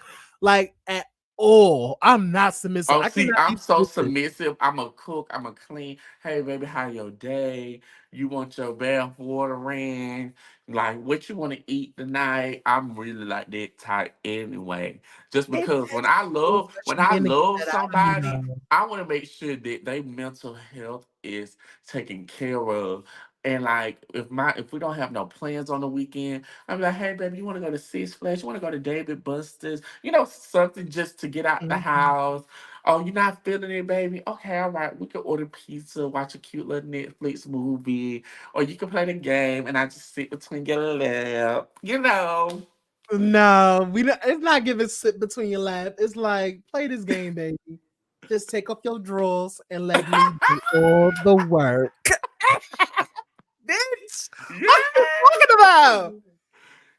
like at all. I'm not submissive. Oh, I see, cannot I'm be so submissive. submissive. I'm a cook. I'm a clean. Hey, baby, how your day? You want your bath water ran? Like, what you want to eat tonight? I'm really like that type anyway. Just It because when takes I all love, the when I shenanigans love that out of me somebody, now. I want to make sure that their mental health is taken care of. And like, if we don't have no plans on the weekend, I'm like, hey, baby, you want to go to Six Flags? You want to go to David Buster's? You know, something just to get out the Mhm. house. Oh, you're not feeling it, baby? Okay, all right. We can order pizza, watch a cute little Netflix movie, or you can play the game, and I just sit between your lap. You know. No, we don't, it's not giving sit between your lap. It's like play this game, baby. Just take off your drawers and let me do all the work. Bitch, what you Yes. talking about?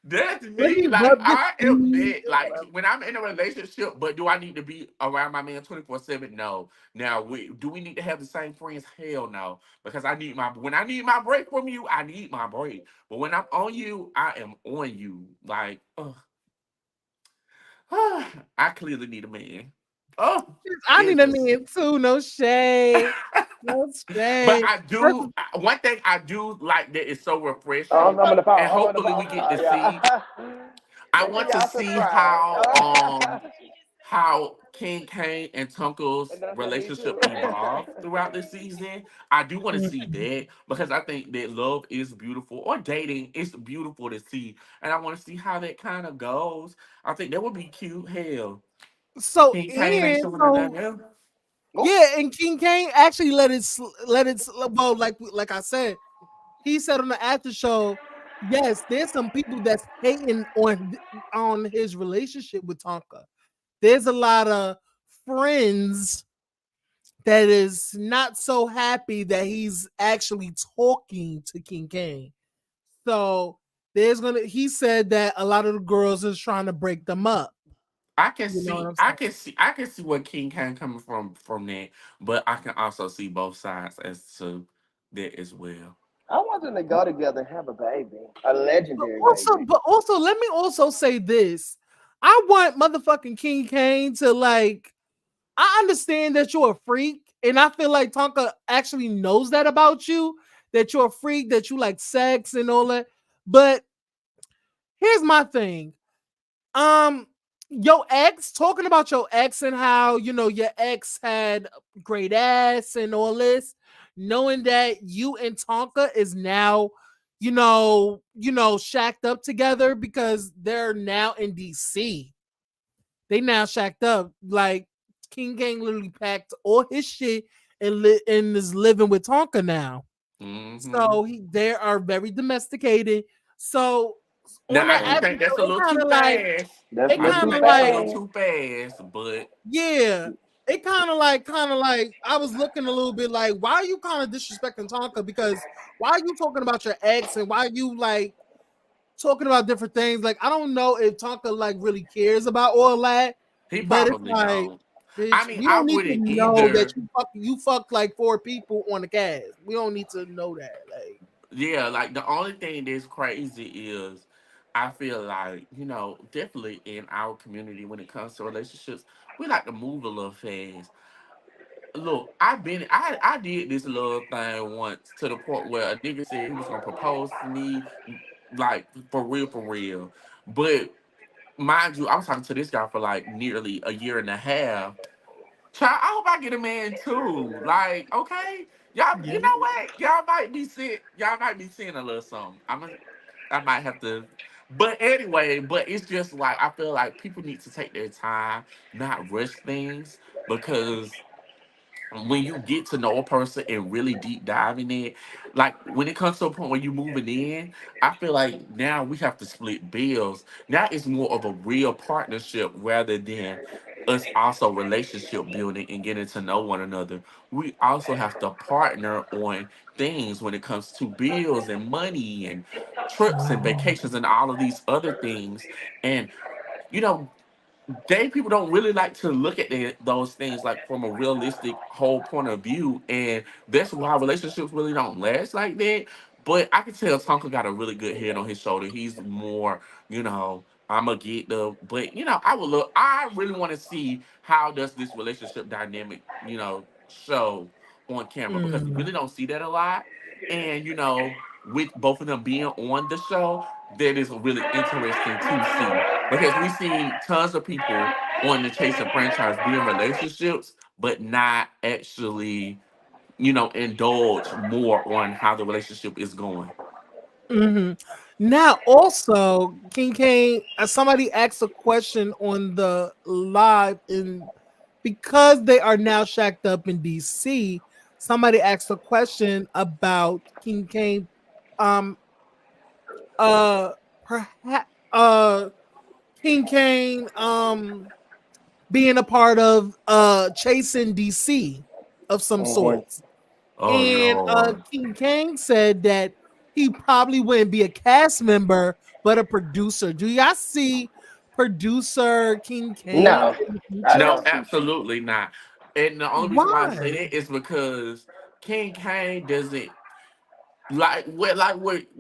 That's Let me. me Like rub your I am feet. that. Like when I'm in a relationship, but do I need to be around my man 24/7? No. Now, do we need to have the same friends? Hell no. Because I need my when I need my break from you, I need my break. But when I'm on you, I am on you. Like, I clearly need a man. Oh, I it's need a just. man too. No shade. No But shade. I First do of- one thing I do like that is so Oh, refreshing, I'm on the phone. and I'm on the hopefully phone. we get to Yeah. see. I Make sure want to y'all see subscribe. how King Kane and Tunkel's And then I said me relationship too. evolved throughout the season. I do want to Mhm. see that because I think that love is beautiful or dating is beautiful to see. And I want to see how that kind of goes. I think that would be cute. Hell, So King Kane ain't and showing her so nothing else. Oh, yeah, and King Kane actually well, like I said, he said on the after show, yes, there's some people that's hating on his relationship with Tonka. There's a lot of friends that is not so happy that he's actually talking to King Kane. So he said that a lot of the girls is trying to break them up. I can You know what see, I'm I saying? can see, I can see where King Kane coming from that, but I can also see both sides as to that as well. I want them to go together and have a baby, a legendary baby. But also, let me also say this. I want motherfucking King Kane to like. I understand that you're a freak, and I feel like Tonka actually knows that about you. That you're a freak, that you like sex and all that. But here's my thing. Um, your ex, talking about your ex and how your ex had great ass and all this, knowing that you and Tonka is now, shacked up together because they're now in DC. They now shacked up. Like King Gang literally packed all his shit and is living with Tonka now. Hmm. So they are very domesticated. So on Now I that do after think that's show, a little too fast. That's a it I little do kind too of think that's a like, little fast. too fast, but yeah, it kind of like I was looking a little bit like, why are you kind of disrespecting Tonka? Because why are you talking about your ex and why are you like talking about different things? Like I don't know if Tonka like really cares about all that, he but it's probably like, don't. I bitch, mean, we I don't need to wouldn't know that either. you fucked like four people on the cast. We don't need to know that. Like, Yeah, like the only thing that's crazy is I feel like, definitely in our community when it comes to relationships, we like to move a little fast. Look, I did this little thing once to the point where a nigga said he was gonna propose to me, like for real. But mind you, I was talking to this guy for like nearly a year and a half. Child, I hope I get a man too. Like, okay, y'all, yeah. you know what? Y'all might be seeing a little something. I might have to. But anyway, but it's just like I feel like people need to take their time, not rush things, because when you get to know a person and really deep dive in it, like when it comes to a point where you're moving in, I feel like now we have to split bills. Now it's more of a real partnership rather than us also relationship building and getting to know one another, we also have to partner on things when it comes to bills and money and trips and vacations and all of these other things. And you know, gay people don't really like to look at those things like from a realistic whole point of view, and that's why relationships really don't last like that. But I can tell Tonka got a really good head on his shoulder. He's more, I'm gonna get the, but I would look. I really want to see how does this relationship dynamic, show on camera because we Mm, really don't see that a lot. And with both of them being on the show, that is really interesting to see because we've seen tons of people on the Chase and franchise be in relationships, but not actually, indulge more on how the relationship is going. mhm. Now, also, King Kane, somebody asked a question on the live, and because they are now shacked up in DC, somebody asked a question about King Kane, um, uh, perhaps, King Kane, being a part of chasing DC of some Mhm. sorts. Oh And Lord. King Kang said that he probably wouldn't be a cast member, but a producer. Do y'all see producer King Kane No, in the I future? No, don't see. absolutely not. And the only reason why I say Why? that is because King Kane doesn't like what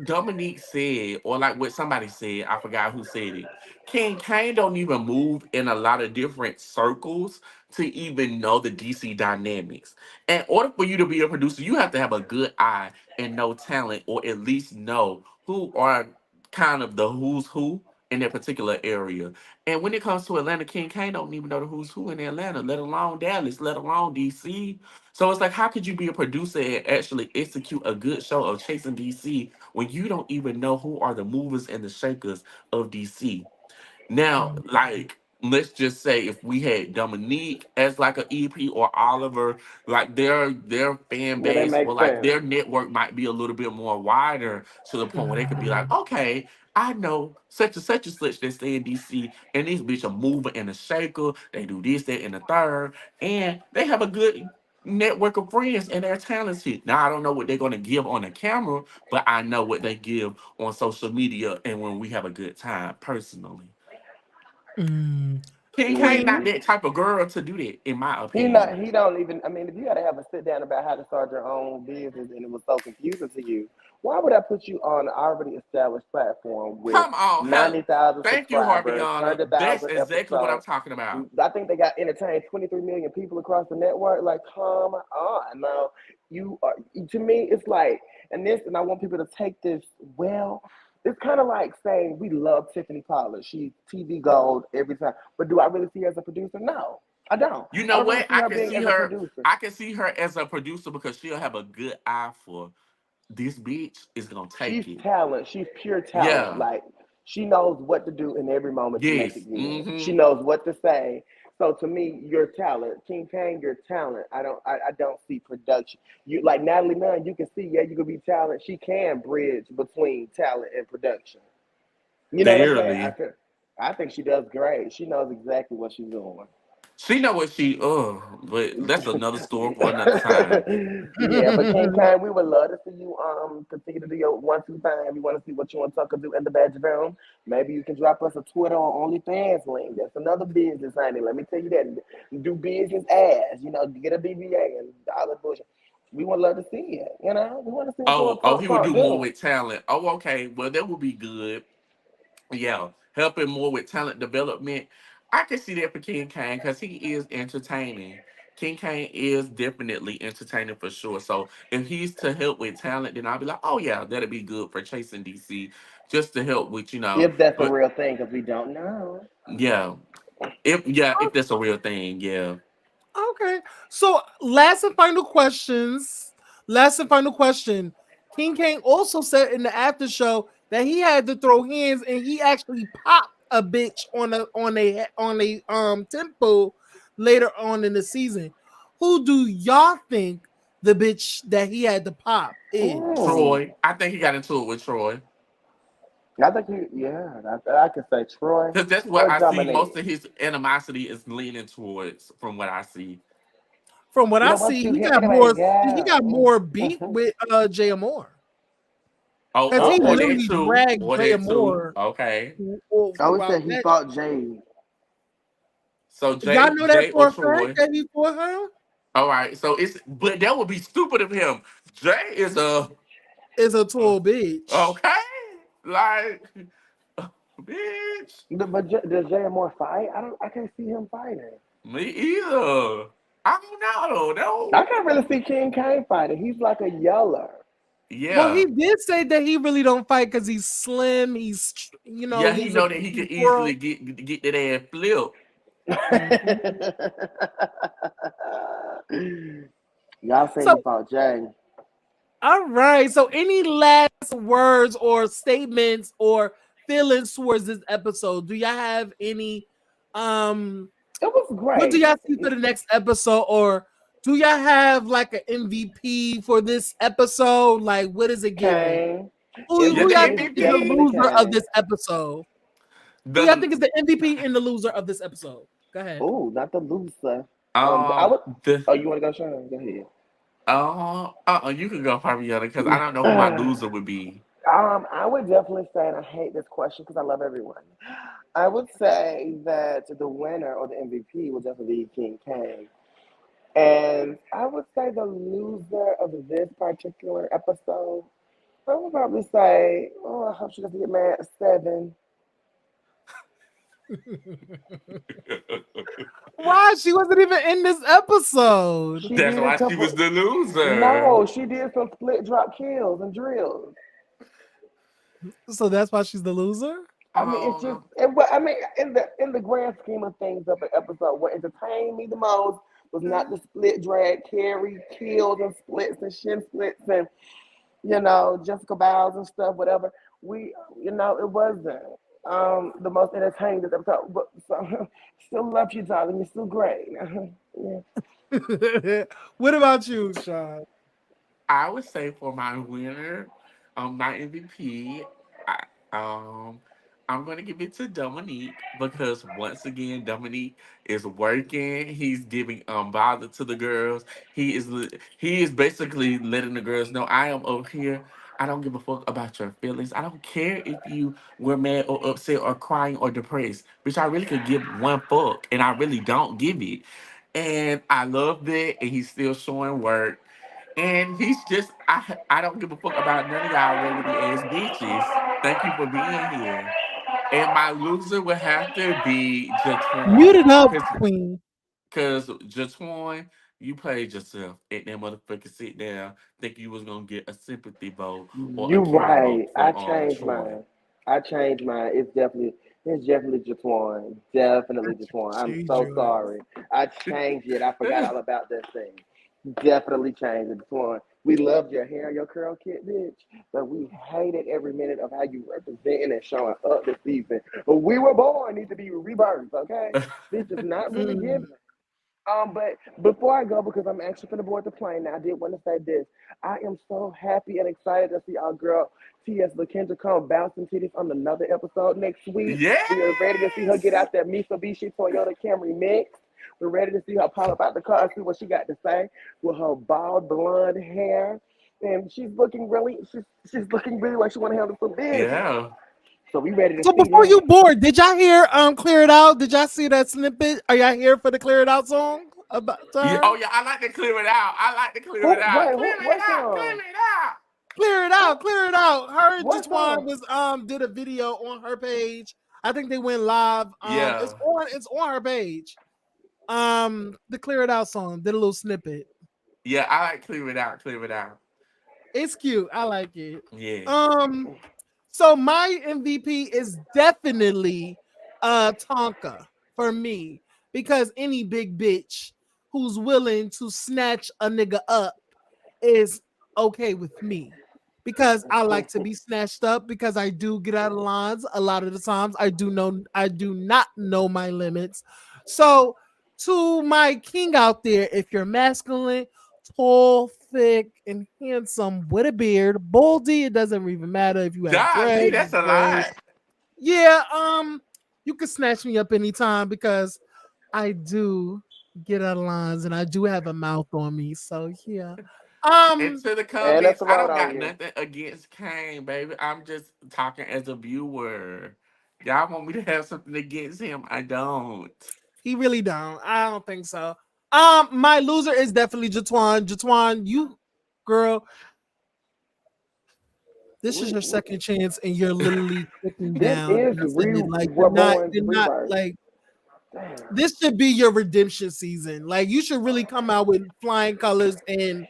Dominique said, or like what somebody said. I forgot who said it. King Kane don't even move in a lot of different circles to even know the DC dynamics. In order for you to be a producer, you have to have a good eye and know talent, or at least know who are kind of the who's who in that particular area. And when it comes to Atlanta, King Kane don't even know the who's who in Atlanta, let alone Dallas, let alone DC. So it's like, how could you be a producer and actually execute a good show of Chasing DC when you don't even know who are the movers and the shakers of DC? Now, like, let's just say if we had Dominique as like an EP or Oliver, like their fan Yeah, that base makes or like sense. their network might be a little bit more wider to the point where they could be like, okay, I know such and such that stay in DC, and these bitch are moving in a shaker. They do this, that, and the third, and they have a good network of friends and they're talented. Now I don't know what they're gonna give on the camera, but I know what they give on social media and when we have a good time personally. Mm. King K Wait. not See, that type of girl to do that, in my he not. opinion. He don't even. I mean, if you got to have a sit down about how to start your own business, and it was so confusing to you, why would I put you on an already established platform with Come on, hell, 90,000 thank you, subscribers, Harviana. That's 100,000 exactly what I'm episodes? talking about. I think they got entertained 23 million people across the network. Like, come on, now you are. To me, it's like, and I want people to take this well. It's kind of like saying we love Tiffany Pollard. She's TV gold every time. But do I really see her as a producer? No, I don't. You I know don't really what? see her being as a producer. I can see her as a producer because she'll have a good eye for this bitch is gonna She's take it. talent. She's pure talent. Yeah. Like she knows what to do in every moment to make Yes. it good. She Mm-hmm. knows what to say. So to me, your talent, King Kang, your talent. I don't see production. You like Natalie Nunn. You can see, yeah, you could be talent. She can bridge between talent and production. You know what I'm saying? Barely. I think she does great. She knows exactly what she's doing. She know what she but that's another story for another time. Yeah, but King Kane, we would love to see you continue to do your 1 2 5. We want to see what you and Tucker do in the bedroom. Maybe you can drop us a Twitter or OnlyFans link. That's another business, honey. Let me tell you that. Do business ads, get a BBA and all that bullshit. We would love to see it. We want to see what you and Oh, Punk he would Punk do more do. with talent. Oh, okay. Well, that would be good. Yeah, helping more with talent development. I can see that for King Kane because he is entertaining. King Kane is definitely entertaining for sure. So if he's to help with talent, then I'll be like, oh yeah, that'd be good for Chasing DC, just to help with If that's a But real thing, because we don't know. yeah, if that's a real thing, yeah. Okay. So last and final questions. Last and final question. King Kang also said in the after show that he had to throw hands and he actually popped a bitch on a tempo later on in the season. Who do y'all think the bitch that he had to pop is? Mm. Troy, I think he got into it with Troy. I think I could say Troy Because that's what or I see. Dominic. Most of his animosity is leaning towards, from what I see. From what You I know what see, you get anyway, he yeah. got more beat with Jay Moore. Oh, Because he or that literally too, dragged or Jay that too. Moore Okay. I always throughout said he that. fought Jade. So Y'all know that Jay for or a fact Troy. that he fought her? All right. So it's, but that would be stupid of him. Jay is a Is a tool bitch. okay, like bitch. But does Jay Moore fight? I can't see him fighting. Me either. I don't know. I No. can't really see King Kane fighting. He's like a yeller. Well, he Yeah. did say that he really don't fight because he's slim. He's Yeah. He he's a know that he petite could easily world. get that ass flipped. Mhm. Y'all say he So fought Jay. all right. So any last words or statements or feelings towards this episode? Do y'all have any It was what do great. y'all see for the next episode? Or do y'all have like an MVP for this episode? Like what is it giving? Kane. Yeah, Who the y'all MVP think is is the MVP. definitely loser of Kane. this episode? Who y'all The think is the MVP and the loser of this episode? Go ahead. Oh, not the loser. I um would. the Oh, you want to go, Sean? Go ahead. you can go Fabiana because I don't know who my loser would be. I would definitely say, and I hate this question because I love everyone. I would say that the winner or the MVP will definitely be King Kane. And I would say the loser of this particular episode, I would probably say, oh, I hope she doesn't get mad at 7. Why? She wasn't even in this episode. She That's did a why she was couple, the loser. no, she did some split drop kills and drills. So that's why she's the loser? I mean, it's just, Um, I mean, in the grand scheme of things of the episode, what entertained me the most was not the split drag, carry, kills and splits and shin splits and Jessica Biles and stuff, whatever. It wasn't the most entertaining this episode. But so, still love you, darling. You're still great. Yeah. What about you, Sean? I would say for my winner, my MVP, um, I'm gonna give it to Dominique because once again, Dominique is working. He's giving bother to the girls. He is basically letting the girls know I am over here. I don't give a fuck about your feelings. I don't care if you were mad or upset or crying or depressed, which I really could give one fuck, and I really don't give it. And I love that, and he's still showing work. And he's just, I don't give a fuck about none of y'all raggedy ass bitches. Thank you for being here. And my loser would have to be Mute Jatwan. it up, Cause, Queen. cause Jatwan, you played yourself at that motherfucker sit down, think you was gonna get a sympathy vote or a You care right. vote I from changed Troy. mine. I changed mine. It's definitely Jatwan. Definitely Jatwan. I'm Change so yours. sorry. I changed it. I forgot all about that thing. Definitely changed it, Jatwan. We loved your hair, your curl kit, bitch, but we hated every minute of how you representing and showing up this season. But we were born need to be rebirthed, okay? This is not really Mm. giving. But before I go, because I'm actually going to board the plane now, I did want to say this. I am so happy and excited to see our girl T.S. LaKendra come bouncing titties on another episode next week. We are ready to see her get Yes! out that Mitsubishi Toyota Camry mix. We're ready to see her pop up out the car and see what she got to say with her bald blonde hair. And she's looking really like she want to handle some business. Yeah. So we ready to So see before you that. board, did y'all hear Clear It Out? Did y'all see that snippet? Are y'all here for the Clear It Out song about Yeah. her? Oh yeah, I like to clear it out. I like to clear it Who? out. Wait, Clear it what out. song? Clear it out. Clear it out, clear it out. Her and What Jatwan song? was did a video on her page. I think they went live. Yeah. It's on her page. The Clear It Out song did a little snippet. Yeah, I like clear it out. Clear it out. It's cute. I like it. Yes. Um, so my MVP is definitely Tonka for me because any big bitch who's willing to snatch a nigga up is okay with me because I like to be snatched up because I do get out of lines a lot of the times. I do not know my limits. So to my king out there, if you're masculine, tall, thick and handsome with a beard. Baldy, it doesn't even matter if you have Golly, dreads. that's a Braids. lot. Yeah, you can snatch me up anytime because I do get out of lines and I do have a mouth on me. So yeah. And Um, to the And a comments, I throat don't on got you. nothing against Kane, baby. I'm just talking as a viewer. Y'all want me to have something against him? I don't. he really don't. I don't think so. My loser is definitely Jatwan. Jatwan, you girl, this is your second chance and you're literally clicking This down is and ascending. Like Reborn's you're not rebirth. like Damn. this should be your redemption season. Like you should really come out with flying colors and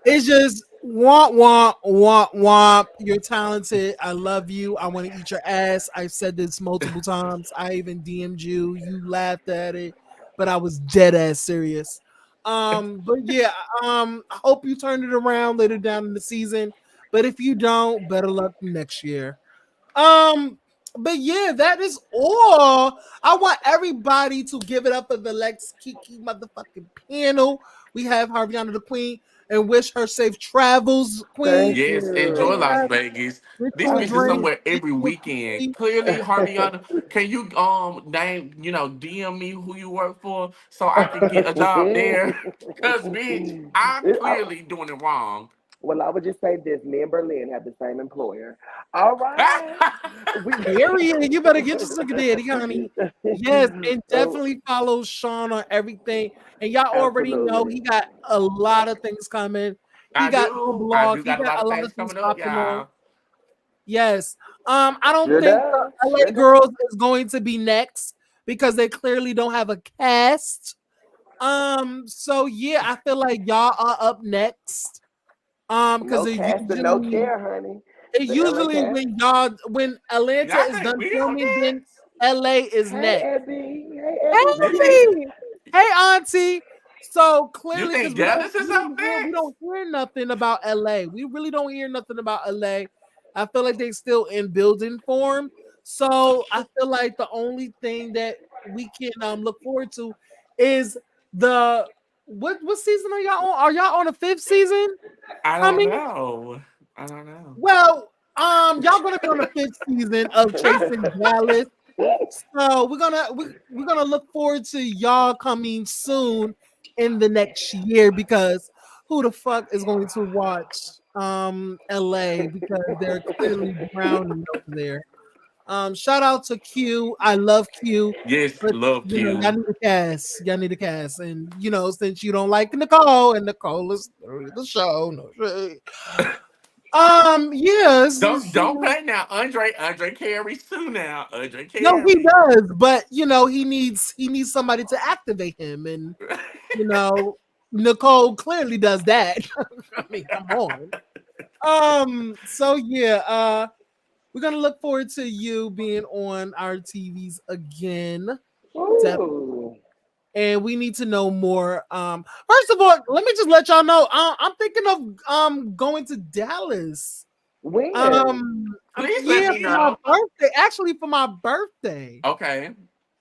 it's just womp womp womp womp. You're talented. I love you. I want to eat your ass. I've said this multiple times. I even DM'd you. You laughed at it, but I was dead ass serious. But yeah, I hope you turn it around later down in the season. But if you don't, better luck next year. Um, but yeah, that is all. I want everybody to give it up for the Lex Kiki motherfucking panel. We have Harviana the Queen and wish her safe travels, Queen. Thank Yes, enjoy Safe you. Las travels. Vegas. Get This you a bitch is drink. I, somewhere Get every you a weekend. coffee. Clearly, Harviana, can you name, DM me who you work for so I can get a job there? Cause bitch, I'm I, clearly doing it wrong. well, I would just say this: me and Berlin have the same employer. All right, we. Period. You better get your sugar daddy, honey. Yes, and Oh, definitely follow Sean on everything. And y'all already know absolutely. he got a lot of things coming. He I got the do. I blog. do He got a got lot a of lot of things things coming up, popping on. y'all. Yes. I don't Sure think does. the Sure LA does. Girls is going to be next because they clearly don't have a cast. So yeah, I feel like y'all are up next. Because No cast and no care, honey. The LA cast. when Atlanta Y'all is think done we on filming, then next? LA is Hey, next. Abby. Hey, Abby, You think boo. Hey, hey, Auntie. So you clearly, because think Dallas is up we next? don't hear nothing about LA. We really don't hear nothing about LA. I feel like they still in building form. So I feel like the only thing that we can look forward to is the what season are y'all on? Are y'all on a fifth season I don't coming? know. I don't know. Well, y'all gonna be on the fifth season of Chasing Dallas. So we're gonna look forward to y'all coming soon in the next year because who the fuck is going to watch LA because they're clearly drowning over there. Shout out to Q. I love Q, Yes, but love y'all Q. need a cast. Y'all need a cast. And since you don't like Nicole and Nicole is the show, no shade. Yes, Don't play now. Andre carries too now. Andre no, he carries. does, but he needs somebody to activate him, and you know, Nicole clearly does that. I mean, come on. So yeah, we're gonna look forward to you being on our TVs again. Ooh. And we need to know more. First of all, let me just let y'all know. I'm thinking of going to Dallas. When? Please let Yeah, me for my know. birthday. Actually, for my birthday. Okay.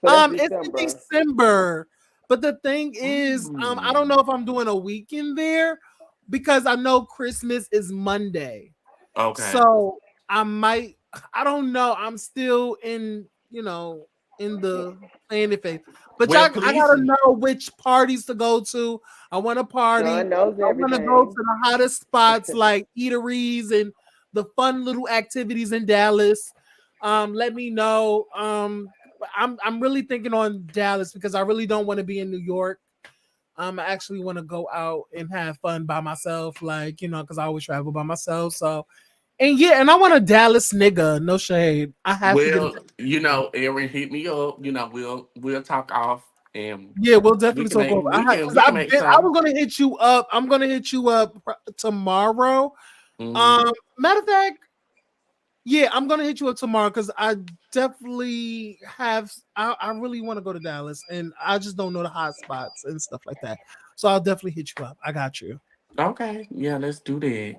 So that's It's in December. December. But the thing is, I don't Ooh. know if I'm doing a weekend there because I know Christmas is Monday. Okay. So I might, I don't know. I'm still in the planning phase. But Well, I please. gotta know which parties to go to. I want to party. Sean knows I want to go to everything. the hottest spots like eateries and the fun little activities in Dallas. Let me know. I'm really thinking on Dallas because I really don't want to be in New York. I actually want to go out and have fun by myself, like because I always travel by myself. So and yeah, and I want a Dallas nigga. No shade. I have to get a Well, Dallas nigga. Aaron, hit me up. We'll talk off and Yeah, we'll we definitely can talk make over. we can Because we can make I some. was gonna hit you up. I'm gonna hit you up tomorrow. Hmm. Matter of fact, yeah, I'm gonna hit you up tomorrow because I definitely have. I really want to go to Dallas, and I just don't know the hot spots and stuff like that. So I'll definitely hit you up. I got you. Okay, yeah, let's do that.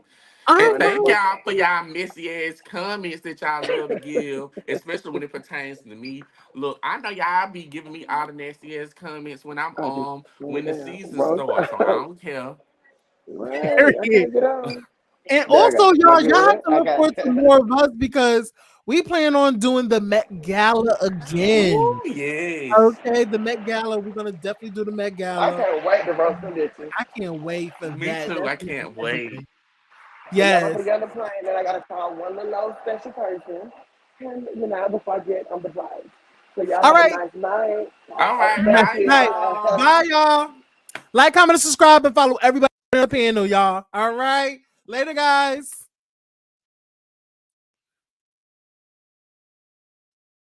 All And thank right. y'all Wonderful. for y'all messy ass comments that y'all love to give, especially when it pertains to me. Look, I know y'all be giving me all the nasty ass comments when I'm I just when went the down. season Wrong starts, so I time. don't care. Right. I Period. can't get on. And There I also, go. Am I y'all have good? to I look got forward to more of us because we plan on doing the Met Gala again. Ooh, yes. Okay, the Met Gala. We're gonna definitely do the Met I Gala. can't wait to roast them bitches. I can't wait for Me that. too. That's I gonna be can't everything. wait. And then I'm Yes. gonna get on the plane and I gotta call one little old special person. And before I get on the flight. So y'all All have a right. nice night. All right. Night, Thank Bye, you. night. y'all. Bye, y'all. Like, comment, and subscribe, and follow everybody on the panel, y'all. All right. Later, guys.